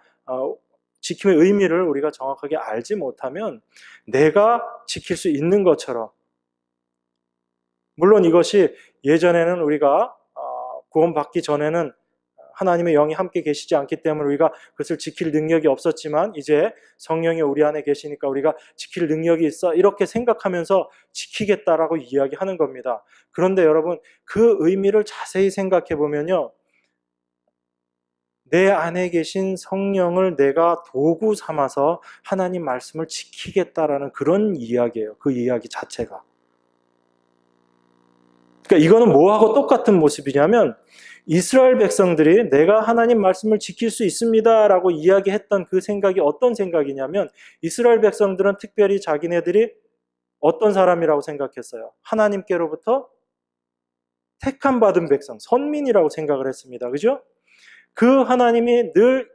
Speaker 1: 지킴의 의미를 우리가 정확하게 알지 못하면 내가 지킬 수 있는 것처럼 물론 이것이 예전에는 우리가 구원받기 전에는 하나님의 영이 함께 계시지 않기 때문에 우리가 그것을 지킬 능력이 없었지만 이제 성령이 우리 안에 계시니까 우리가 지킬 능력이 있어 이렇게 생각하면서 지키겠다라고 이야기하는 겁니다. 그런데 여러분 그 의미를 자세히 생각해 보면요. 내 안에 계신 성령을 내가 도구 삼아서 하나님 말씀을 지키겠다라는 그런 이야기예요. 그 이야기 자체가. 그러니까 이거는 뭐하고 똑같은 모습이냐면 이스라엘 백성들이 내가 하나님 말씀을 지킬 수 있습니다 라고 이야기했던 그 생각이 어떤 생각이냐면 이스라엘 백성들은 특별히 자기네들이 어떤 사람이라고 생각했어요? 하나님께로부터 택함 받은 백성, 선민이라고 생각을 했습니다. 그죠? 그 하나님이 늘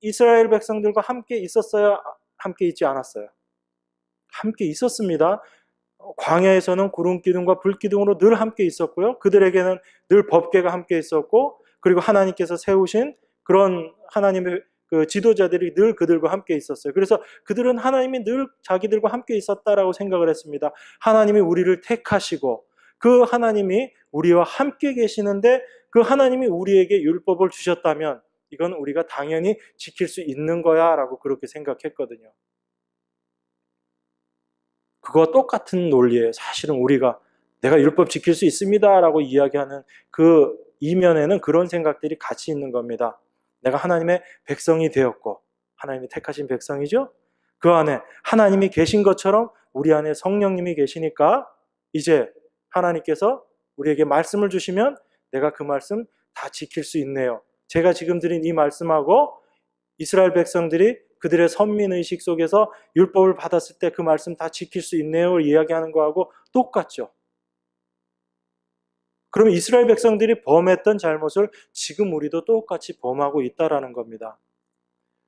Speaker 1: 이스라엘 백성들과 함께 있었어요? 함께 있지 않았어요? 함께 있었습니다. 광야에서는 구름 기둥과 불 기둥으로 늘 함께 있었고요. 그들에게는 늘 법궤가 함께 있었고 그리고 하나님께서 세우신 그런 하나님의 그 지도자들이 늘 그들과 함께 있었어요. 그래서 그들은 하나님이 늘 자기들과 함께 있었다라고 생각을 했습니다. 하나님이 우리를 택하시고 그 하나님이 우리와 함께 계시는데 그 하나님이 우리에게 율법을 주셨다면 이건 우리가 당연히 지킬 수 있는 거야 라고 그렇게 생각했거든요. 그거와 똑같은 논리에 사실은 우리가 내가 율법 지킬 수 있습니다 라고 이야기하는 그 이면에는 그런 생각들이 같이 있는 겁니다. 내가 하나님의 백성이 되었고 하나님이 택하신 백성이죠. 그 안에 하나님이 계신 것처럼 우리 안에 성령님이 계시니까 이제 하나님께서 우리에게 말씀을 주시면 내가 그 말씀 다 지킬 수 있네요. 제가 지금 드린 이 말씀하고 이스라엘 백성들이 그들의 선민의식 속에서 율법을 받았을 때 그 말씀 다 지킬 수 있네요 이야기하는 거하고 똑같죠. 그러면 이스라엘 백성들이 범했던 잘못을 지금 우리도 똑같이 범하고 있다라는 겁니다.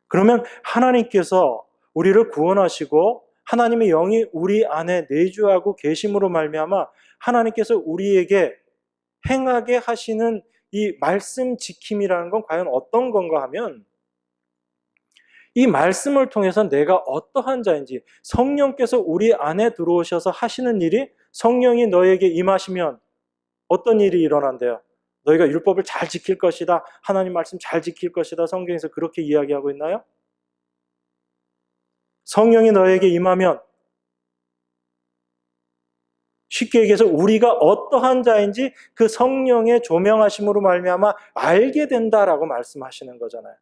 Speaker 1: 그러면 하나님께서 우리를 구원하시고 하나님의 영이 우리 안에 내주하고 계심으로 말미암아 하나님께서 우리에게 행하게 하시는 이 말씀 지킴이라는 건 과연 어떤 건가 하면 이 말씀을 통해서 내가 어떠한 자인지 성령께서 우리 안에 들어오셔서 하시는 일이 성령이 너에게 임하시면 어떤 일이 일어난대요? 너희가 율법을 잘 지킬 것이다. 하나님 말씀 잘 지킬 것이다. 성경에서 그렇게 이야기하고 있나요? 성령이 너에게 임하면 쉽게 얘기해서 우리가 어떠한 자인지 그 성령의 조명하심으로 말미암아 알게 된다라고 말씀하시는 거잖아요.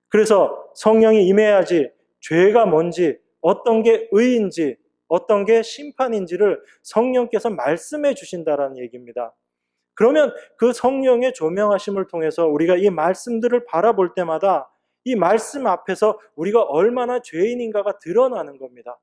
Speaker 1: 그래서 성령이 임해야지 죄가 뭔지 어떤 게 의인지 어떤 게 심판인지를 성령께서 말씀해 주신다라는 얘기입니다. 그러면 그 성령의 조명하심을 통해서 우리가 이 말씀들을 바라볼 때마다 이 말씀 앞에서 우리가 얼마나 죄인인가가 드러나는 겁니다.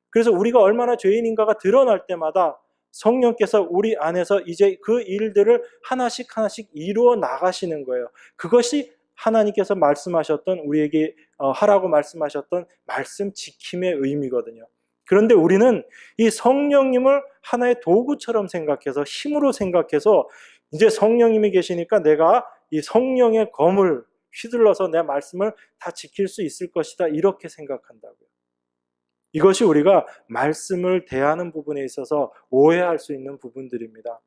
Speaker 1: 그래서 우리가 얼마나 죄인인가가 드러날 때마다 성령께서 우리 안에서 이제 그 일들을 하나씩 하나씩 이루어 나가시는 거예요. 그것이 하나님께서 말씀하셨던, 우리에게 하라고 말씀하셨던 말씀 지킴의 의미거든요. 그런데 우리는 이 성령님을 하나의 도구처럼 생각해서, 힘으로 생각해서, 이제 성령님이 계시니까 내가 이 성령의 검을 휘둘러서 내 말씀을 다 지킬 수 있을 것이다, 이렇게 생각한다고요. 이것이 우리가 말씀을 대하는 부분에 있어서 오해할 수 있는 부분들입니다.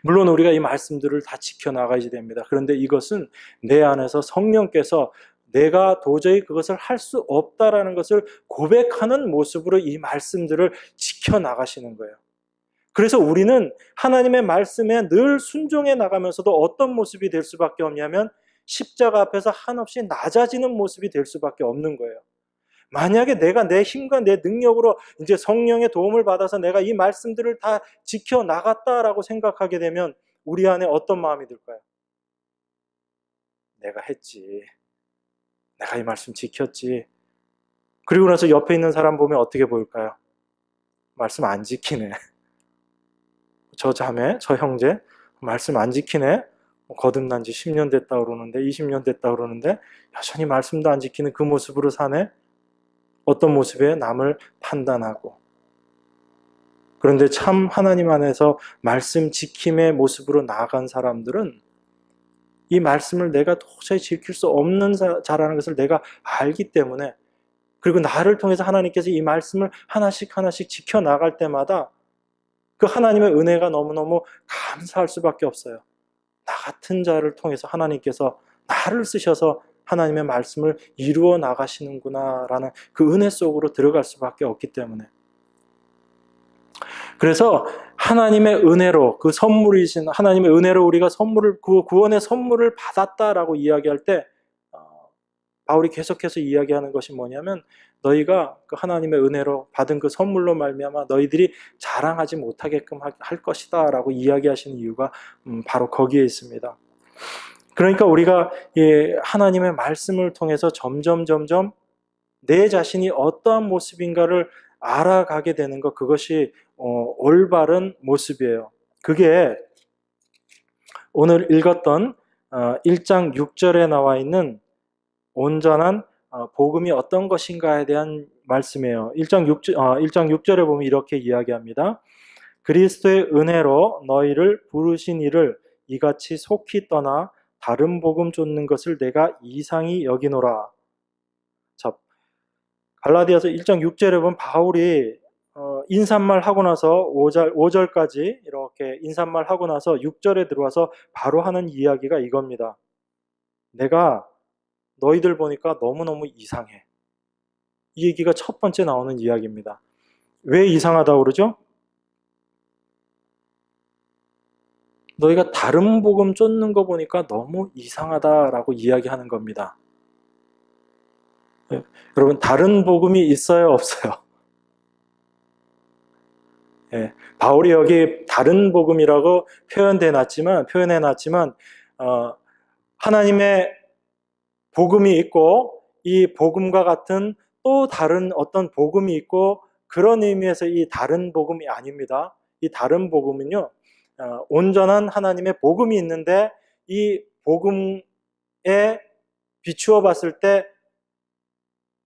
Speaker 1: 물론 우리가 이 말씀들을 다 지켜나가야 됩니다. 그런데 이것은 내 안에서 성령께서 내가 도저히 그것을 할 수 없다라는 것을 고백하는 모습으로 이 말씀들을 지켜나가시는 거예요. 그래서 우리는 하나님의 말씀에 늘 순종해 나가면서도 어떤 모습이 될 수밖에 없냐면 십자가 앞에서 한없이 낮아지는 모습이 될 수밖에 없는 거예요. 만약에 내가 내 힘과 내 능력으로 이제 성령의 도움을 받아서 내가 이 말씀들을 다 지켜나갔다라고 생각하게 되면 우리 안에 어떤 마음이 들까요? 내가 했지. 내가 이 말씀 지켰지. 그리고 나서 옆에 있는 사람 보면 어떻게 보일까요? 말씀 안 지키네. 저 자매, 저 형제 말씀 안 지키네. 거듭난 지 10년 됐다 그러는데, 20년 됐다 그러는데 여전히 말씀도 안 지키는 그 모습으로 사네. 어떤 모습에 남을 판단하고. 그런데 참 하나님 안에서 말씀 지킴의 모습으로 나아간 사람들은 이 말씀을 내가 도저히 지킬 수 없는 자라는 것을 내가 알기 때문에, 그리고 나를 통해서 하나님께서 이 말씀을 하나씩 하나씩 지켜나갈 때마다 그 하나님의 은혜가 너무너무 감사할 수밖에 없어요. 나 같은 자를 통해서 하나님께서 나를 쓰셔서 하나님의 말씀을 이루어 나가시는구나 라는 그 은혜 속으로 들어갈 수밖에 없기 때문에. 그래서 하나님의 은혜로, 그 선물이신 하나님의 은혜로 우리가 선물을, 그 구원의 선물을 받았다라고 이야기할 때 바울이 계속해서 이야기하는 것이 뭐냐면, 너희가 그 하나님의 은혜로 받은 그 선물로 말미암아 너희들이 자랑하지 못하게끔 할 것이다 라고 이야기하시는 이유가 바로 거기에 있습니다. 그러니까 우리가 하나님의 말씀을 통해서 점점 내 자신이 어떠한 모습인가를 알아가게 되는 것, 그것이 올바른 모습이에요. 그게 오늘 읽었던 1장 6절에 나와 있는 온전한 복음이 어떤 것인가에 대한 말씀이에요. 1장 6절에 보면 이렇게 이야기합니다. 그리스도의 은혜로 너희를 부르신 이를 이같이 속히 떠나 다른 복음 쫓는 것을 내가 이상히 여기노라. 자, 갈라디아서 1장 6절에 보면 바울이 인사말 하고 나서 5절까지 이렇게 인사말 하고 나서 6절에 들어와서 바로 하는 이야기가 이겁니다. 내가 너희들 보니까 너무너무 이상해. 이 얘기가 첫 번째 나오는 이야기입니다. 왜 이상하다고 그러죠? 너희가 다른 복음 쫓는 거 보니까 너무 이상하다라고 이야기하는 겁니다. 여러분, 다른 복음이 있어요, 없어요? 바울이 여기 다른 복음이라고 표현해놨지만 하나님의 복음이 있고 이 복음과 같은 또 다른 어떤 복음이 있고, 그런 의미에서 이 다른 복음이 아닙니다. 이 다른 복음은요, 온전한 하나님의 복음이 있는데 이 복음에 비추어 봤을 때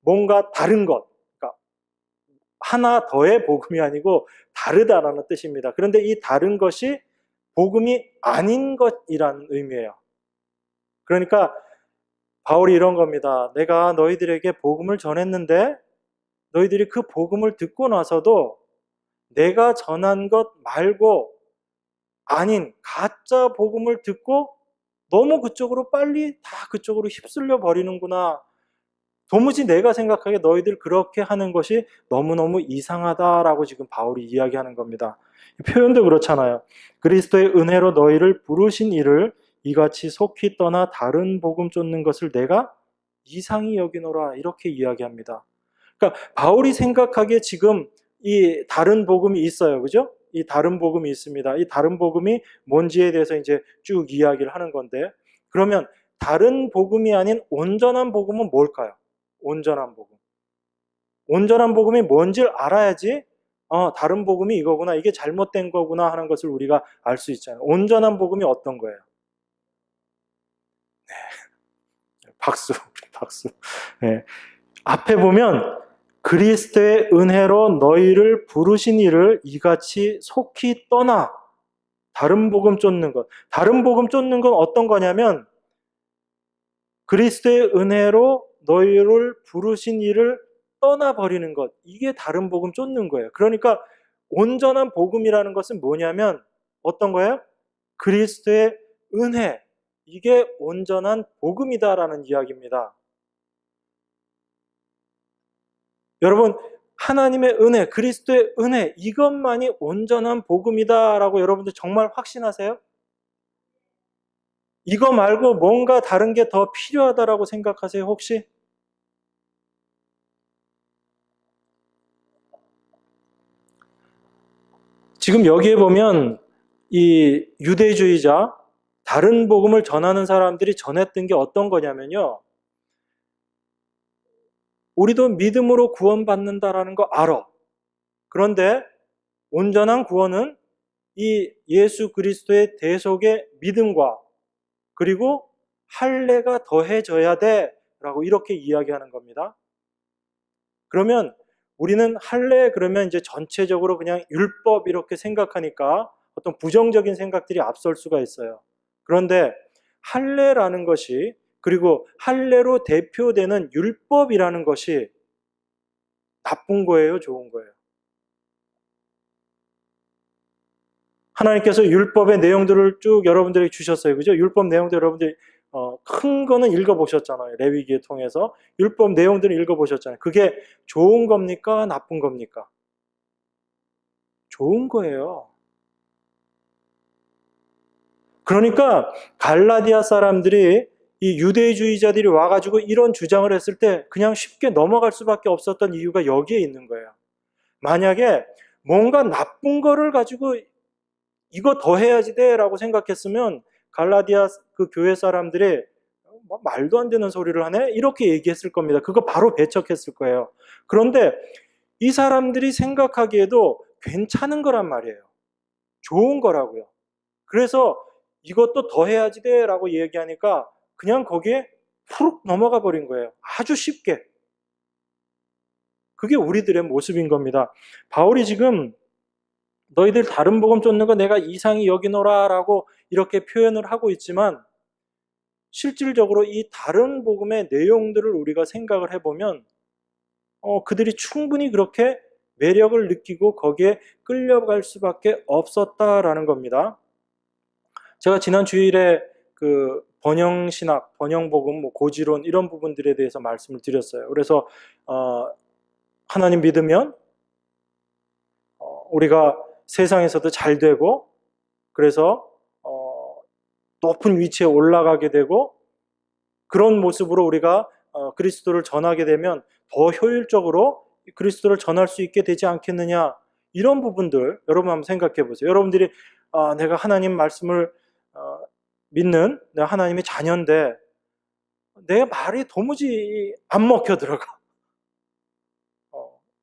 Speaker 1: 뭔가 다른 것, 그러니까 하나 더의 복음이 아니고 다르다라는 뜻입니다. 그런데 이 다른 것이 복음이 아닌 것이라는 의미예요. 그러니까 바울이 이런 겁니다. 내가 너희들에게 복음을 전했는데 너희들이 그 복음을 듣고 나서도 내가 전한 것 말고 아닌 가짜 복음을 듣고 너무 그쪽으로 빨리 다 그쪽으로 휩쓸려 버리는구나. 도무지 내가 생각하기에 너희들 그렇게 하는 것이 너무너무 이상하다라고 지금 바울이 이야기하는 겁니다. 표현도 그렇잖아요. 그리스도의 은혜로 너희를 부르신 이를 이같이 속히 떠나 다른 복음 쫓는 것을 내가 이상히 여기노라, 이렇게 이야기합니다. 그러니까 바울이 생각하기에 지금 이 다른 복음이 있어요. 그죠? 이 다른 복음이 있습니다. 이 다른 복음이 뭔지에 대해서 이제 쭉 이야기를 하는 건데, 그러면 다른 복음이 아닌 온전한 복음은 뭘까요? 온전한 복음. 온전한 복음이 뭔지를 알아야지 다른 복음이 이거구나, 이게 잘못된 거구나 하는 것을 우리가 알 수 있잖아요. 온전한 복음이 어떤 거예요? 박수, 박수. 네. 앞에 보면 그리스도의 은혜로 너희를 부르신 이를 이같이 속히 떠나. 다른 복음 쫓는 것. 다른 복음 쫓는 건 어떤 거냐면 그리스도의 은혜로 너희를 부르신 이를 떠나버리는 것. 이게 다른 복음 쫓는 거예요. 그러니까 온전한 복음이라는 것은 뭐냐면 어떤 거예요? 그리스도의 은혜. 이게 온전한 복음이다라는 이야기입니다. 여러분, 하나님의 은혜, 그리스도의 은혜, 이것만이 온전한 복음이다라고 여러분들 정말 확신하세요? 이거 말고 뭔가 다른 게 더 필요하다라고 생각하세요, 혹시? 지금 여기에 보면 이 유대주의자, 다른 복음을 전하는 사람들이 전했던 게 어떤 거냐면요. 우리도 믿음으로 구원받는다라는 거 알아. 그런데 온전한 구원은 이 예수 그리스도의 대속의 믿음과 그리고 할례가 더해져야 돼 라고 이렇게 이야기하는 겁니다. 그러면 우리는 할례 그러면 이제 전체적으로 그냥 율법 이렇게 생각하니까 어떤 부정적인 생각들이 앞설 수가 있어요. 그런데 할례라는 것이 그리고 할례로 대표되는 율법이라는 것이 나쁜 거예요, 좋은 거예요? 하나님께서 율법의 내용들을 쭉 여러분들에게 주셨어요. 그죠? 율법 내용들 여러분들이 큰 거는 읽어보셨잖아요. 레위기에 통해서 율법 내용들을 읽어보셨잖아요. 그게 좋은 겁니까? 나쁜 겁니까? 좋은 거예요. 그러니까 갈라디아 사람들이 이 유대주의자들이 와가지고 이런 주장을 했을 때 그냥 쉽게 넘어갈 수밖에 없었던 이유가 여기에 있는 거예요. 만약에 뭔가 나쁜 거를 가지고 이거 더 해야지 돼라고 생각했으면 갈라디아 그 교회 사람들이 말도 안 되는 소리를 하네? 이렇게 얘기했을 겁니다. 그거 바로 배척했을 거예요. 그런데 이 사람들이 생각하기에도 괜찮은 거란 말이에요. 좋은 거라고요. 그래서 이것도 더 해야지 돼라고 얘기하니까 그냥 거기에 푸룩 넘어가 버린 거예요. 아주 쉽게. 그게 우리들의 모습인 겁니다. 바울이 지금 너희들 다른 복음 쫓는 거 내가 이상히 여기노라 라고 이렇게 표현을 하고 있지만 실질적으로 이 다른 복음의 내용들을 우리가 생각을 해보면 그들이 충분히 그렇게 매력을 느끼고 거기에 끌려갈 수밖에 없었다라는 겁니다. 제가 지난 주일에 그 번영신학, 번영복음, 고지론 이런 부분들에 대해서 말씀을 드렸어요. 그래서 하나님 믿으면 우리가 세상에서도 잘 되고 그래서 높은 위치에 올라가게 되고 그런 모습으로 우리가 그리스도를 전하게 되면 더 효율적으로 그리스도를 전할 수 있게 되지 않겠느냐 이런 부분들 여러분 한번 생각해 보세요. 여러분들이 내가 하나님 말씀을 믿는 내가 하나님의 자녀인데 내 말이 도무지 안 먹혀 들어가.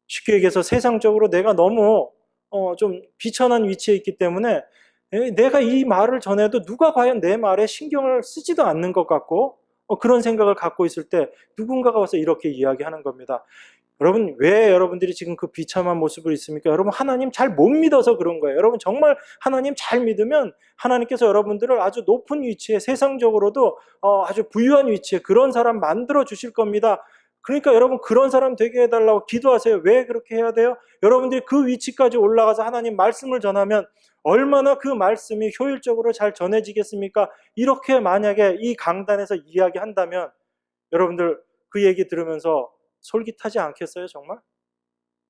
Speaker 1: 쉽게 얘기해서 세상적으로 내가 너무 좀 비천한 위치에 있기 때문에 내가 이 말을 전해도 누가 과연 내 말에 신경을 쓰지도 않는 것 같고 그런 생각을 갖고 있을 때 누군가가 와서 이렇게 이야기하는 겁니다. 여러분 왜 여러분들이 지금 그 비참한 모습을 있습니까? 여러분 하나님 잘 못 믿어서 그런 거예요. 여러분 정말 하나님 잘 믿으면 하나님께서 여러분들을 아주 높은 위치에 세상적으로도 아주 부유한 위치에 그런 사람 만들어 주실 겁니다. 그러니까 여러분 그런 사람 되게 해달라고 기도하세요. 왜 그렇게 해야 돼요? 여러분들이 그 위치까지 올라가서 하나님 말씀을 전하면 얼마나 그 말씀이 효율적으로 잘 전해지겠습니까? 이렇게 만약에 이 강단에서 이야기한다면 여러분들 그 얘기 들으면서 솔깃하지 않겠어요, 정말?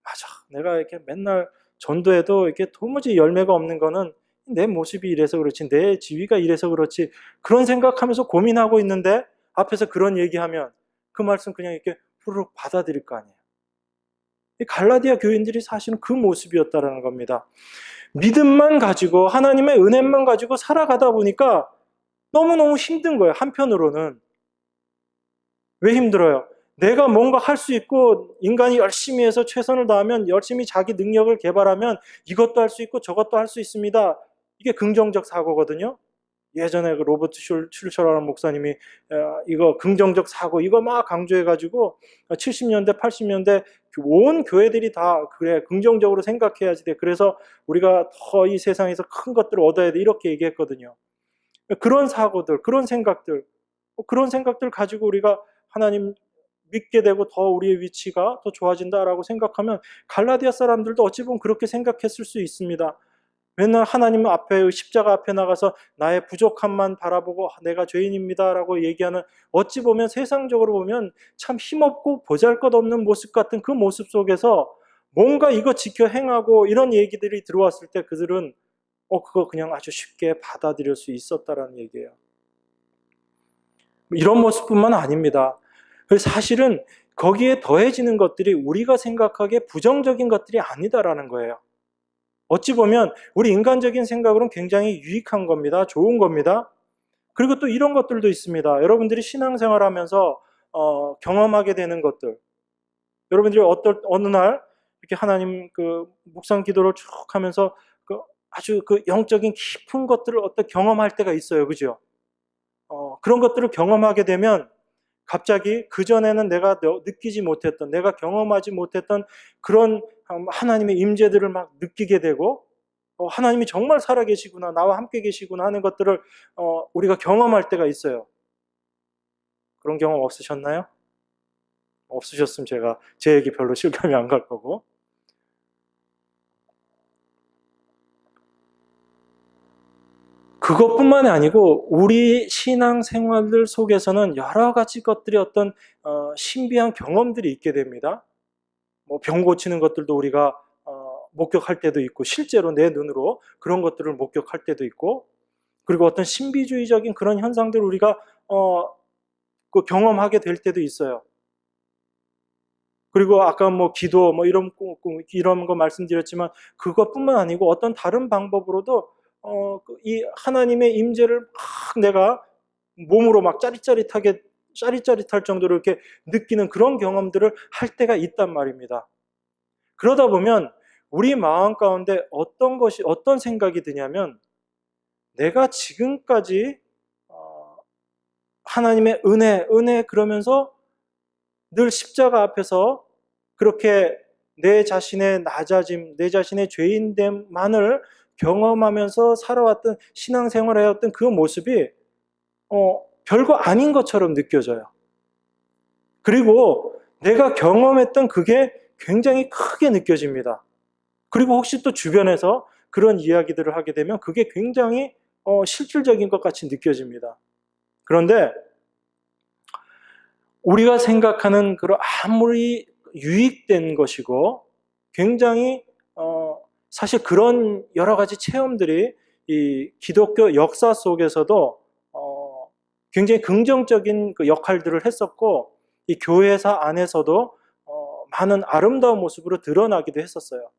Speaker 1: 맞아. 내가 이렇게 맨날 전도해도 이렇게 도무지 열매가 없는 거는 내 모습이 이래서 그렇지, 내 지위가 이래서 그렇지, 그런 생각하면서 고민하고 있는데 앞에서 그런 얘기하면 그 말씀 그냥 이렇게 후루룩 받아들일 거 아니에요. 갈라디아 교인들이 사실은 그 모습이었다는 겁니다. 믿음만 가지고 하나님의 은혜만 가지고 살아가다 보니까 너무너무 힘든 거예요. 한편으로는. 왜 힘들어요? 내가 뭔가 할 수 있고 인간이 열심히 해서 최선을 다하면 열심히 자기 능력을 개발하면 이것도 할 수 있고 저것도 할 수 있습니다. 이게 긍정적 사고거든요. 예전에 그 로버트 슐처라는 목사님이 이거 긍정적 사고 이거 막 강조해가지고 70년대 80년대 온 교회들이 다 그래 긍정적으로 생각해야지 돼. 그래서 우리가 더 이 세상에서 큰 것들을 얻어야 돼 이렇게 얘기했거든요. 그런 사고들, 그런 생각들 가지고 우리가 하나님 믿게 되고 더 우리의 위치가 더 좋아진다라고 생각하면 갈라디아 사람들도 어찌 보면 그렇게 생각했을 수 있습니다. 맨날 하나님 앞에 십자가 앞에 나가서 나의 부족함만 바라보고 내가 죄인입니다라고 얘기하는 어찌 보면 세상적으로 보면 참 힘없고 보잘것없는 모습 같은 그 모습 속에서 뭔가 이거 지켜 행하고 이런 얘기들이 들어왔을 때 그들은 그거 그냥 아주 쉽게 받아들일 수 있었다라는 얘기예요. 이런 모습뿐만 아닙니다. 사실은 거기에 더해지는 것들이 우리가 생각하기에 부정적인 것들이 아니다라는 거예요. 어찌 보면 우리 인간적인 생각으로는 굉장히 유익한 겁니다. 좋은 겁니다. 그리고 또 이런 것들도 있습니다. 여러분들이 신앙생활하면서 경험하게 되는 것들. 여러분들이 어느 날 이렇게 하나님 그 묵상 기도를 쭉 하면서 아주 그 영적인 깊은 것들을 경험할 때가 있어요. 그죠? 그런 것들을 경험하게 되면 갑자기 그전에는 내가 느끼지 못했던, 내가 경험하지 못했던 그런 하나님의 임재들을 막 느끼게 되고 하나님이 정말 살아계시구나, 나와 함께 계시구나 하는 것들을 우리가 경험할 때가 있어요. 그런 경험 없으셨나요? 없으셨으면 제가 제 얘기 별로 실감이 안 갈 거고. 그것뿐만이 아니고 우리 신앙생활들 속에서는 여러 가지 것들이 어떤 신비한 경험들이 있게 됩니다. 뭐 병 고치는 것들도 우리가 목격할 때도 있고 실제로 내 눈으로 그런 것들을 목격할 때도 있고 그리고 어떤 신비주의적인 그런 현상들을 우리가 그 경험하게 될 때도 있어요. 그리고 아까 뭐 기도 뭐 이런 거 말씀드렸지만 그것뿐만 아니고 어떤 다른 방법으로도 이 하나님의 임재를 막 내가 몸으로 막 짜릿짜릿할 정도로 이렇게 느끼는 그런 경험들을 할 때가 있단 말입니다. 그러다 보면 우리 마음 가운데 어떤 생각이 드냐면 내가 지금까지 하나님의 은혜 그러면서 늘 십자가 앞에서 그렇게 내 자신의 낮아짐, 내 자신의 죄인됨만을 경험하면서 살아왔던 신앙생활을 해왔던 그 모습이 별거 아닌 것처럼 느껴져요. 그리고 내가 경험했던 그게 굉장히 크게 느껴집니다. 그리고 혹시 또 주변에서 그런 이야기들을 하게 되면 그게 굉장히 실질적인 것 같이 느껴집니다. 그런데 우리가 생각하는 그런 아무리 유익된 것이고 굉장히 사실 그런 여러 가지 체험들이 이 기독교 역사 속에서도 굉장히 긍정적인 그 역할들을 했었고 이 교회사 안에서도 많은 아름다운 모습으로 드러나기도 했었어요.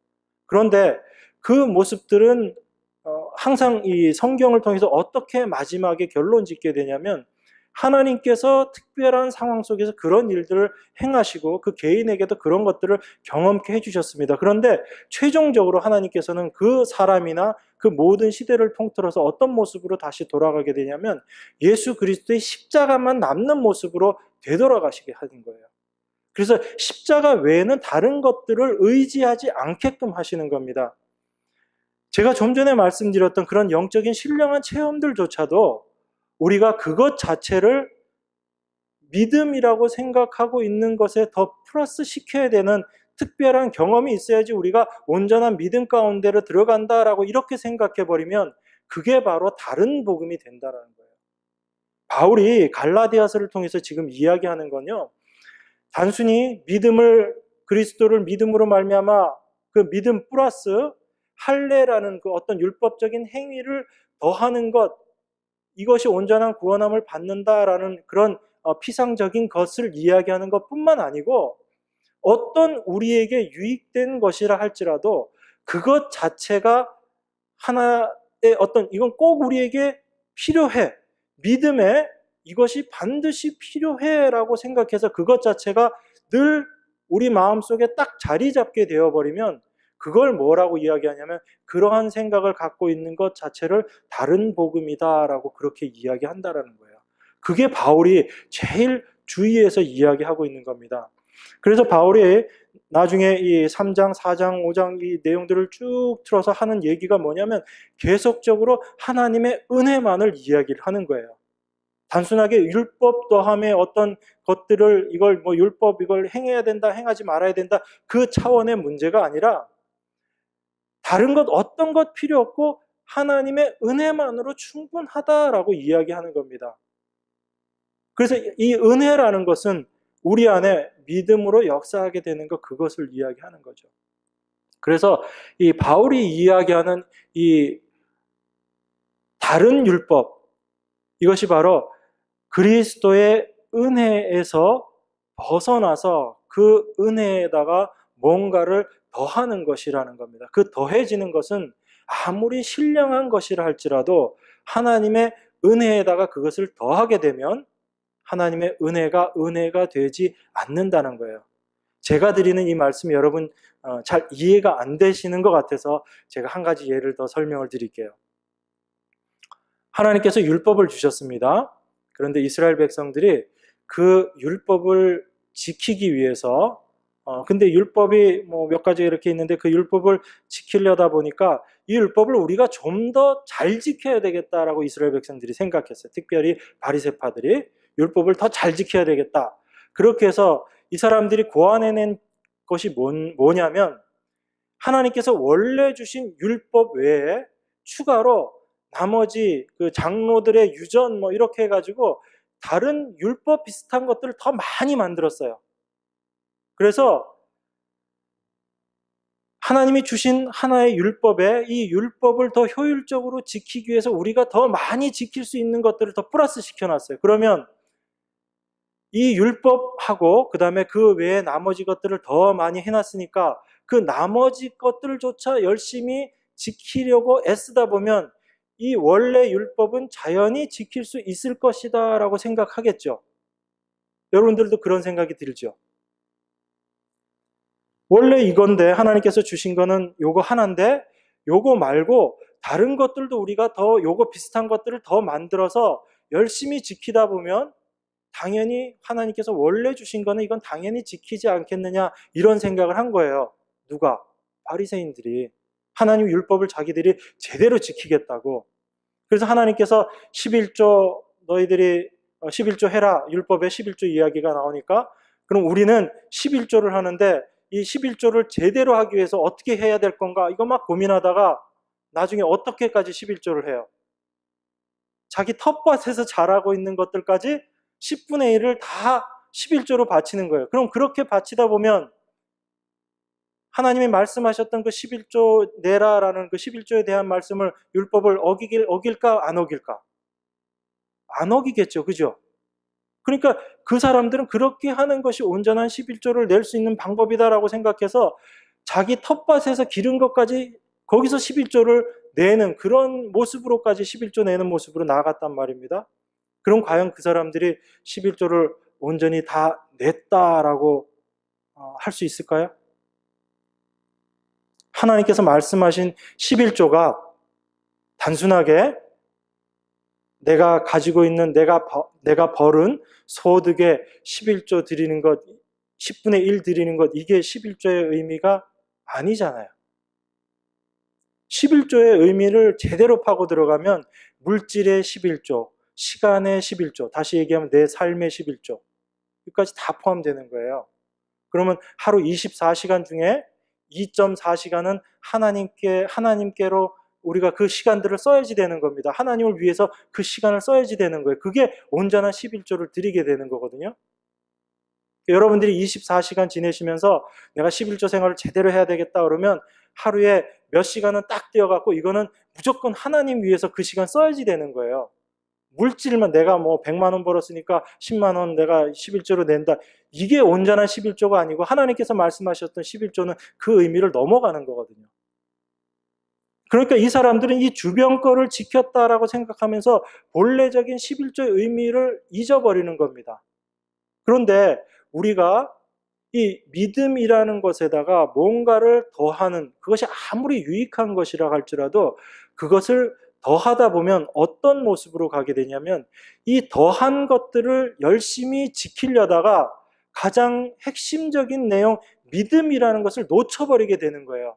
Speaker 1: 그런데 그 모습들은 항상 이 성경을 통해서 어떻게 마지막에 결론 짓게 되냐면 하나님께서 특별한 상황 속에서 그런 일들을 행하시고 그 개인에게도 그런 것들을 경험케 해주셨습니다. 그런데 최종적으로 하나님께서는 그 사람이나 그 모든 시대를 통틀어서 어떤 모습으로 다시 돌아가게 되냐면 예수 그리스도의 십자가만 남는 모습으로 되돌아가시게 하는 거예요. 그래서 십자가 외에는 다른 것들을 의지하지 않게끔 하시는 겁니다. 제가 좀 전에 말씀드렸던 그런 영적인 신령한 체험들조차도 우리가 그것 자체를 믿음이라고 생각하고 있는 것에 더 플러스 시켜야 되는 특별한 경험이 있어야지 우리가 온전한 믿음 가운데로 들어간다라고 이렇게 생각해버리면 그게 바로 다른 복음이 된다라는 거예요. 바울이 갈라디아서를 통해서 지금 이야기하는 건요. 단순히 그리스도를 믿음으로 말미암아 그 믿음 플러스 할례라는 그 어떤 율법적인 행위를 더하는 것, 이것이 온전한 구원함을 받는다라는 그런 피상적인 것을 이야기하는 것뿐만 아니고 어떤 우리에게 유익된 것이라 할지라도 그것 자체가 하나의 이건 꼭 우리에게 필요해. 믿음의 이것이 반드시 필요해라고 생각해서 그것 자체가 늘 우리 마음속에 딱 자리 잡게 되어버리면 그걸 뭐라고 이야기하냐면 그러한 생각을 갖고 있는 것 자체를 다른 복음이다라고 그렇게 이야기한다라는 거예요. 그게 바울이 제일 주의해서 이야기하고 있는 겁니다. 그래서 바울이 나중에 이 3장, 4장, 5장 이 내용들을 쭉 틀어서 하는 얘기가 뭐냐면 계속적으로 하나님의 은혜만을 이야기를 하는 거예요. 단순하게 율법 더함의 어떤 것들을 이걸 뭐 율법 이걸 행해야 된다, 행하지 말아야 된다 그 차원의 문제가 아니라 다른 것 어떤 것 필요 없고 하나님의 은혜만으로 충분하다라고 이야기하는 겁니다. 그래서 이 은혜라는 것은 우리 안에 믿음으로 역사하게 되는 것 그것을 이야기하는 거죠. 그래서 이 바울이 이야기하는 이 다른 율법 이것이 바로 그리스도의 은혜에서 벗어나서 그 은혜에다가 뭔가를 더하는 것이라는 겁니다. 그 더해지는 것은 아무리 신령한 것이라 할지라도 하나님의 은혜에다가 그것을 더하게 되면 하나님의 은혜가 되지 않는다는 거예요. 제가 드리는 이 말씀이 여러분 잘 이해가 안 되시는 것 같아서 제가 한 가지 예를 더 설명을 드릴게요. 하나님께서 율법을 주셨습니다. 그런데 이스라엘 백성들이 그 율법을 지키기 위해서 근데 율법이 뭐 몇 가지 이렇게 있는데 그 율법을 지키려다 보니까 이 율법을 우리가 좀 더 잘 지켜야 되겠다라고 이스라엘 백성들이 생각했어요. 특별히 바리새파들이 율법을 더 잘 지켜야 되겠다. 그렇게 해서 이 사람들이 고안해낸 것이 뭐냐면 하나님께서 원래 주신 율법 외에 추가로 나머지 그 장로들의 유전 뭐 이렇게 해가지고 다른 율법 비슷한 것들을 더 많이 만들었어요. 그래서 하나님이 주신 하나의 율법에 이 율법을 더 효율적으로 지키기 위해서 우리가 더 많이 지킬 수 있는 것들을 더 플러스 시켜놨어요. 그러면 이 율법하고 그 다음에 그 외에 나머지 것들을 더 많이 해놨으니까 그 나머지 것들조차 열심히 지키려고 애쓰다 보면 이 원래 율법은 자연히 지킬 수 있을 것이다 라고 생각하겠죠. 여러분들도 그런 생각이 들죠. 원래 이건데 하나님께서 주신 거는 요거 하나인데 요거 말고 다른 것들도 우리가 더 요거 비슷한 것들을 더 만들어서 열심히 지키다 보면 당연히 하나님께서 원래 주신 거는 이건 당연히 지키지 않겠느냐 이런 생각을 한 거예요. 누가? 바리새인들이. 하나님 율법을 자기들이 제대로 지키겠다고. 그래서 하나님께서 11조 너희들이 11조 해라 율법에 11조 이야기가 나오니까 그럼 우리는 11조를 하는데 이 11조를 제대로 하기 위해서 어떻게 해야 될 건가 이거 막 고민하다가 나중에 어떻게까지 11조를 해요. 자기 텃밭에서 자라고 있는 것들까지 10분의 1을 다 11조로 바치는 거예요. 그럼 그렇게 바치다 보면 하나님이 말씀하셨던 그 11조 내라라는 그 11조에 대한 말씀을 율법을 어길까 안 어길까? 안 어기겠죠. 그죠? 그러니까 그 사람들은 그렇게 하는 것이 온전한 11조를 낼 수 있는 방법이다라고 생각해서 자기 텃밭에서 기른 것까지 거기서 11조를 내는 그런 모습으로까지 11조 내는 모습으로 나아갔단 말입니다. 그럼 과연 그 사람들이 11조를 온전히 다 냈다라고 할 수 있을까요? 하나님께서 말씀하신 11조가 단순하게 내가 가지고 있는 내가 벌은 소득의 11조 드리는 것, 10분의 1 드리는 것 이게 11조의 의미가 아니잖아요. 11조의 의미를 제대로 파고 들어가면 물질의 11조, 시간의 11조, 다시 얘기하면 내 삶의 11조 여기까지 다 포함되는 거예요. 그러면 하루 24시간 중에 2.4시간은 하나님께로 우리가 그 시간들을 써야지 되는 겁니다. 하나님을 위해서 그 시간을 써야지 되는 거예요. 그게 온전한 11조를 드리게 되는 거거든요. 여러분들이 24시간 지내시면서 내가 11조 생활을 제대로 해야 되겠다 그러면 하루에 몇 시간은 딱 떼어갖고 이거는 무조건 하나님 위해서 그 시간 써야지 되는 거예요. 물질만 내가 뭐 100만 원 벌었으니까 10만 원 내가 11조로 낸다. 이게 온전한 11조가 아니고 하나님께서 말씀하셨던 11조는 그 의미를 넘어가는 거거든요. 그러니까 이 사람들은 이 주변 거를 지켰다라고 생각하면서 본래적인 11조의 의미를 잊어버리는 겁니다. 그런데 우리가 이 믿음이라는 것에다가 뭔가를 더하는, 그것이 아무리 유익한 것이라 할지라도 그것을 더하다 보면 어떤 모습으로 가게 되냐면, 이 더한 것들을 열심히 지키려다가 가장 핵심적인 내용, 믿음이라는 것을 놓쳐버리게 되는 거예요.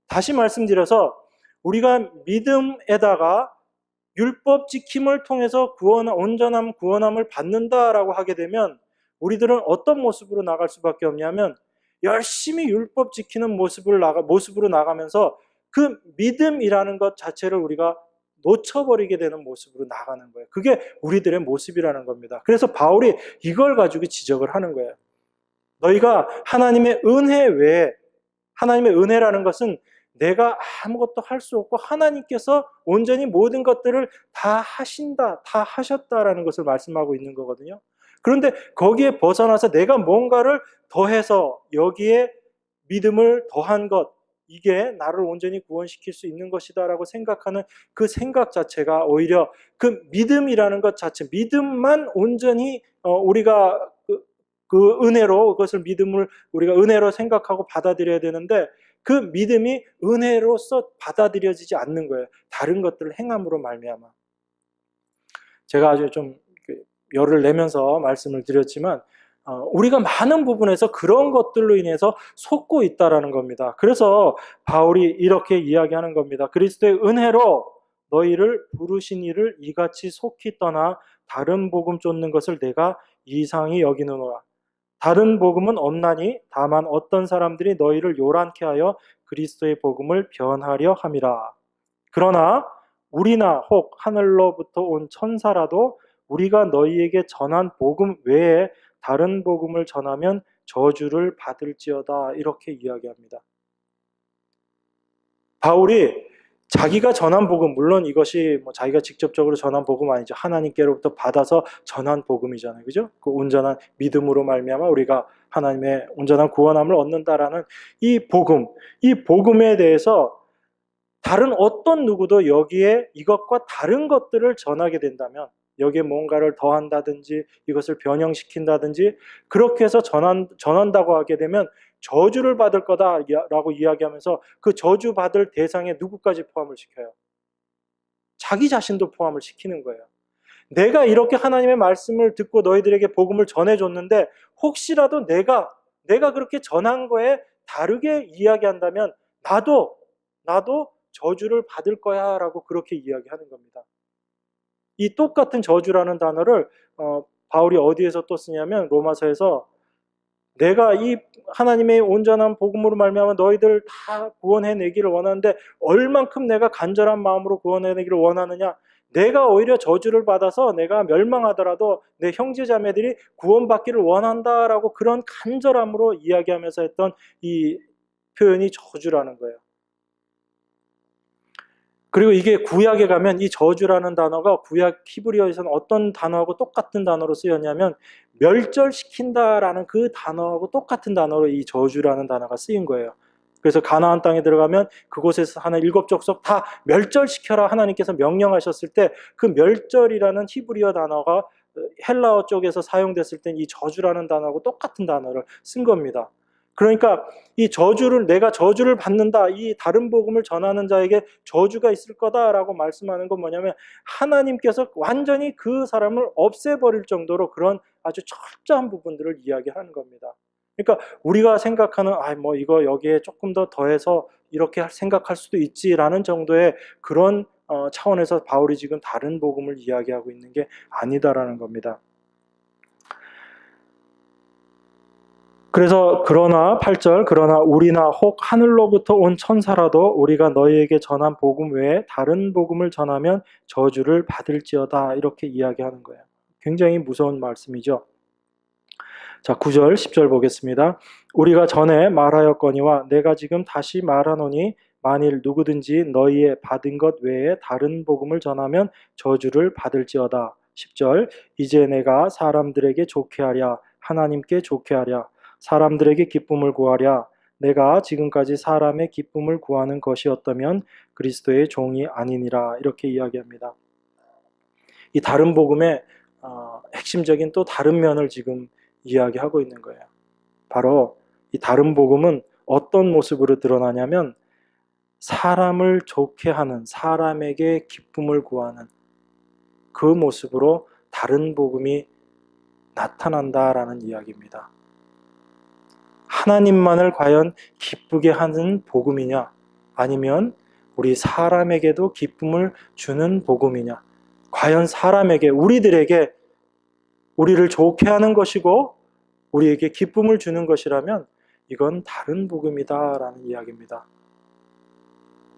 Speaker 1: 다시 말씀드려서, 우리가 믿음에다가 율법 지킴을 통해서 온전함, 구원함을 받는다라고 하게 되면 우리들은 어떤 모습으로 나갈 수밖에 없냐면, 열심히 율법 지키는 모습으로 나가면서 그 믿음이라는 것 자체를 우리가 놓쳐버리게 되는 모습으로 나가는 거예요. 그게 우리들의 모습이라는 겁니다. 그래서 바울이 이걸 가지고 지적을 하는 거예요. 너희가 하나님의 은혜 외에, 하나님의 은혜라는 것은 내가 아무것도 할 수 없고 하나님께서 온전히 모든 것들을 다 하신다, 다 하셨다라는 것을 말씀하고 있는 거거든요. 그런데 거기에 벗어나서 내가 뭔가를 더해서 여기에 믿음을 더한 것, 이게 나를 온전히 구원시킬 수 있는 것이다라고 생각하는 그 생각 자체가 오히려 그 믿음이라는 것 자체, 믿음만 온전히 우리가 그 은혜로, 그것을 믿음을 우리가 은혜로 생각하고 받아들여야 되는데, 그 믿음이 은혜로서 받아들여지지 않는 거예요. 다른 것들을 행함으로 말미암아. 제가 아주 좀 열을 내면서 말씀을 드렸지만, 우리가 많은 부분에서 그런 것들로 인해서 속고 있다라는 겁니다. 그래서 바울이 이렇게 이야기하는 겁니다. 그리스도의 은혜로 너희를 부르신 이를 이같이 속히 떠나 다른 복음 쫓는 것을 내가 이상히 여기느노라. 다른 복음은 없나니 다만 어떤 사람들이 너희를 요란케 하여 그리스도의 복음을 변하려 함이라. 그러나 우리나 혹 하늘로부터 온 천사라도 우리가 너희에게 전한 복음 외에 다른 복음을 전하면 저주를 받을지어다. 이렇게 이야기합니다. 바울이 자기가 전한 복음, 물론 이것이 자기가 직접적으로 전한 복음 아니죠. 하나님께로부터 받아서 전한 복음이잖아요. 그죠? 그 온전한 믿음으로 말미암아 우리가 하나님의 온전한 구원함을 얻는다라는 이 복음, 이 복음에 대해서 다른 어떤 누구도 여기에 이것과 다른 것들을 전하게 된다면, 여기에 뭔가를 더한다든지 이것을 변형시킨다든지 그렇게 해서 전한다고 하게 되면 저주를 받을 거다라고 이야기하면서 그 저주 받을 대상에 누구까지 포함을 시켜요? 자기 자신도 포함을 시키는 거예요. 내가 이렇게 하나님의 말씀을 듣고 너희들에게 복음을 전해줬는데 혹시라도 내가 그렇게 전한 거에 다르게 이야기한다면 나도 저주를 받을 거야 라고 그렇게 이야기하는 겁니다. 이 똑같은 저주라는 단어를 바울이 어디에서 또 쓰냐면 로마서에서 내가 이 하나님의 온전한 복음으로 말미암아 너희들 다 구원해내기를 원하는데 얼만큼 내가 간절한 마음으로 구원해내기를 원하느냐, 내가 오히려 저주를 받아서 내가 멸망하더라도 내 형제자매들이 구원받기를 원한다라고 그런 간절함으로 이야기하면서 했던 이 표현이 저주라는 거예요. 그리고 이게 구약에 가면 이 저주라는 단어가 구약 히브리어에서는 어떤 단어하고 똑같은 단어로 쓰였냐면 멸절시킨다라는 그 단어하고 똑같은 단어로 이 저주라는 단어가 쓰인 거예요. 그래서 가나안 땅에 들어가면 그곳에서 하는 7 족속 다 멸절시켜라 하나님께서 명령하셨을 때 그 멸절이라는 히브리어 단어가 헬라어 쪽에서 사용됐을 땐 이 저주라는 단어하고 똑같은 단어를 쓴 겁니다. 그러니까 이 내가 저주를 받는다, 이 다른 복음을 전하는 자에게 저주가 있을 거다라고 말씀하는 건 뭐냐면 하나님께서 완전히 그 사람을 없애버릴 정도로 그런 아주 철저한 부분들을 이야기하는 겁니다. 그러니까 우리가 생각하는 이거 여기에 조금 더 더해서 이렇게 생각할 수도 있지라는 정도의 그런 차원에서 바울이 지금 다른 복음을 이야기하고 있는 게 아니다라는 겁니다. 그래서 그러나 8절, 그러나 우리나 혹 하늘로부터 온 천사라도 우리가 너희에게 전한 복음 외에 다른 복음을 전하면 저주를 받을지어다. 이렇게 이야기하는 거예요. 굉장히 무서운 말씀이죠. 자, 9절, 10절 보겠습니다. 우리가 전에 말하였거니와 내가 지금 다시 말하노니 만일 누구든지 너희의 받은 것 외에 다른 복음을 전하면 저주를 받을지어다. 10절, 이제 내가 사람들에게 좋게 하랴 하나님께 좋게 하랴 사람들에게 기쁨을 구하랴 내가 지금까지 사람의 기쁨을 구하는 것이었다면 그리스도의 종이 아니니라. 이렇게 이야기합니다. 이 다른 복음의 핵심적인 또 다른 면을 지금 이야기하고 있는 거예요. 바로 이 다른 복음은 어떤 모습으로 드러나냐면 사람을 좋게 하는, 사람에게 기쁨을 구하는 그 모습으로 다른 복음이 나타난다라는 이야기입니다. 하나님만을 과연 기쁘게 하는 복음이냐, 아니면 우리 사람에게도 기쁨을 주는 복음이냐, 과연 사람에게, 우리들에게 우리를 좋게 하는 것이고 우리에게 기쁨을 주는 것이라면 이건 다른 복음이다라는 이야기입니다.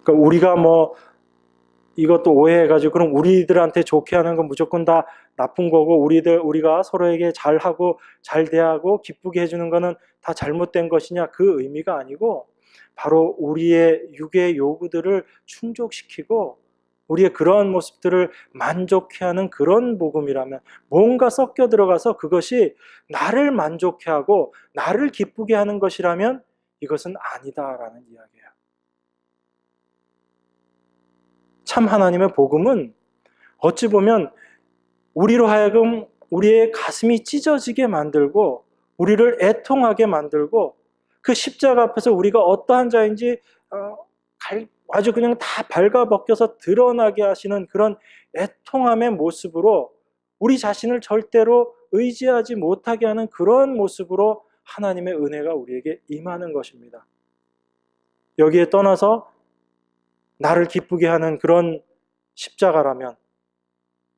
Speaker 1: 그러니까 우리가 이것도 오해해가지고 그럼 우리들한테 좋게 하는 건 무조건 다 나쁜 거고 우리가 서로에게 잘하고 잘 대하고 기쁘게 해주는 거는 다 잘못된 것이냐, 그 의미가 아니고 바로 우리의 육의 요구들을 충족시키고 우리의 그러한 모습들을 만족해 하는 그런 복음이라면, 뭔가 섞여 들어가서 그것이 나를 만족해 하고 나를 기쁘게 하는 것이라면 이것은 아니다라는 이야기예요. 참 하나님의 복음은 어찌 보면 우리로 하여금 우리의 가슴이 찢어지게 만들고 우리를 애통하게 만들고 그 십자가 앞에서 우리가 어떠한 자인지 아주 그냥 다 발가벗겨서 드러나게 하시는 그런 애통함의 모습으로 우리 자신을 절대로 의지하지 못하게 하는 그런 모습으로 하나님의 은혜가 우리에게 임하는 것입니다. 여기에 떠나서 나를 기쁘게 하는 그런 십자가라면,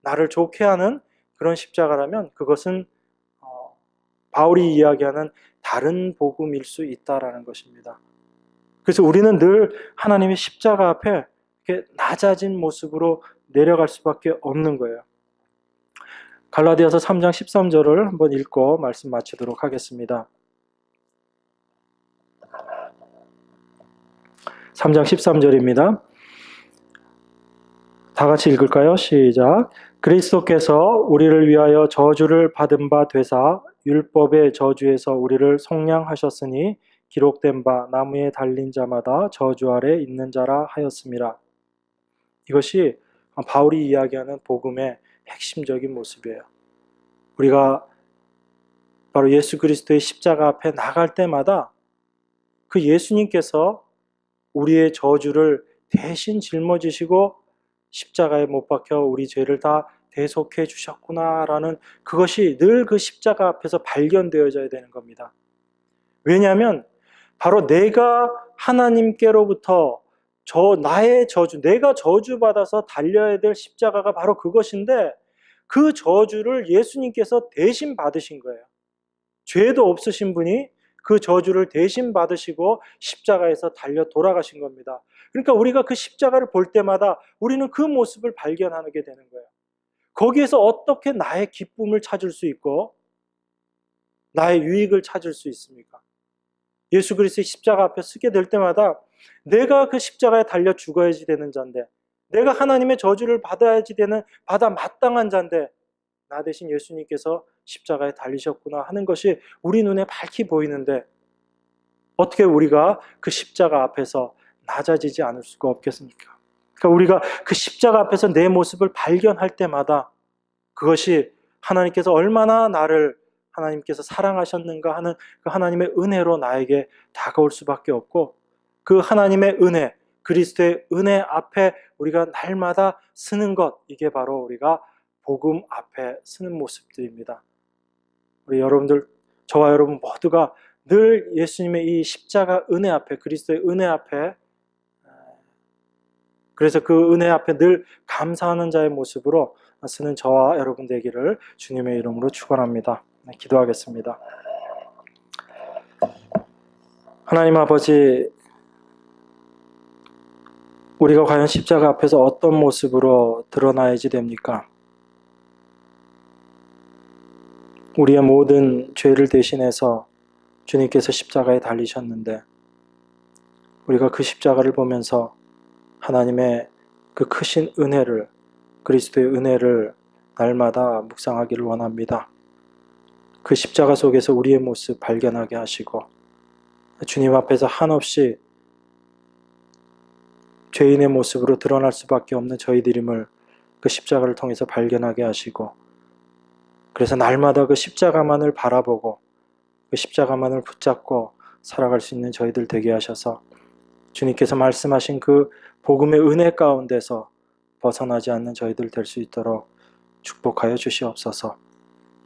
Speaker 1: 나를 좋게 하는 그런 십자가라면 그것은 바울이 이야기하는 다른 복음일 수 있다라는 것입니다. 그래서 우리는 늘 하나님의 십자가 앞에 이렇게 낮아진 모습으로 내려갈 수밖에 없는 거예요. 갈라디아서 3장 13절을 한번 읽고 말씀 마치도록 하겠습니다. 3장 13절입니다. 다 같이 읽을까요? 시작. 그리스도께서 우리를 위하여 저주를 받은 바 되사 율법의 저주에서 우리를 속량하셨으니 기록된 바 나무에 달린 자마다 저주 아래 있는 자라 하였음이라. 이것이 바울이 이야기하는 복음의 핵심적인 모습이에요. 우리가 바로 예수 그리스도의 십자가 앞에 나갈 때마다 그 예수님께서 우리의 저주를 대신 짊어지시고 십자가에 못 박혀 우리 죄를 다 대속해 주셨구나라는 그것이 늘 그 십자가 앞에서 발견되어져야 되는 겁니다. 왜냐하면 바로 내가 하나님께로부터 나의 저주, 내가 저주받아서 달려야 될 십자가가 바로 그것인데 그 저주를 예수님께서 대신 받으신 거예요. 죄도 없으신 분이 그 저주를 대신 받으시고 십자가에서 달려 돌아가신 겁니다. 그러니까 우리가 그 십자가를 볼 때마다 우리는 그 모습을 발견하게 되는 거예요. 거기에서 어떻게 나의 기쁨을 찾을 수 있고 나의 유익을 찾을 수 있습니까? 예수 그리스도의 십자가 앞에 서게 될 때마다 내가 그 십자가에 달려 죽어야지 되는 자인데, 내가 하나님의 저주를 받아야지 되는, 받아 마땅한 자인데 나 대신 예수님께서 십자가에 달리셨구나 하는 것이 우리 눈에 밝히 보이는데 어떻게 우리가 그 십자가 앞에서 낮아지지 않을 수가 없겠습니까? 그러니까 우리가 그 십자가 앞에서 내 모습을 발견할 때마다 그것이 하나님께서 얼마나 나를 하나님께서 사랑하셨는가 하는 그 하나님의 은혜로 나에게 다가올 수밖에 없고, 그 하나님의 은혜, 그리스도의 은혜 앞에 우리가 날마다 서는 것, 이게 바로 우리가 복음 앞에 서는 모습들입니다. 우리 여러분들, 저와 여러분 모두가 늘 예수님의 이 십자가 은혜 앞에, 그리스도의 은혜 앞에, 그래서 그 은혜 앞에 늘 감사하는 자의 모습으로 서는 저와 여러분 되기를 주님의 이름으로 축원합니다. 기도하겠습니다. 하나님 아버지, 우리가 과연 십자가 앞에서 어떤 모습으로 드러나야지 됩니까? 우리의 모든 죄를 대신해서 주님께서 십자가에 달리셨는데 우리가 그 십자가를 보면서 하나님의 그 크신 은혜를, 그리스도의 은혜를 날마다 묵상하기를 원합니다. 그 십자가 속에서 우리의 모습 발견하게 하시고 주님 앞에서 한없이 죄인의 모습으로 드러날 수밖에 없는 저희들임을 그 십자가를 통해서 발견하게 하시고, 그래서 날마다 그 십자가만을 바라보고 그 십자가만을 붙잡고 살아갈 수 있는 저희들 되게 하셔서 주님께서 말씀하신 그 복음의 은혜 가운데서 벗어나지 않는 저희들 될 수 있도록 축복하여 주시옵소서.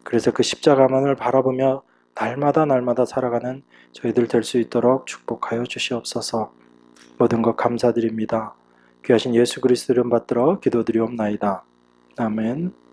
Speaker 1: 그래서 그 십자가만을 바라보며 날마다 살아가는 저희들 될 수 있도록 축복하여 주시옵소서. 모든 것 감사드립니다. 귀하신 예수 그리스도 이름 받들어 기도드리옵나이다. 아멘.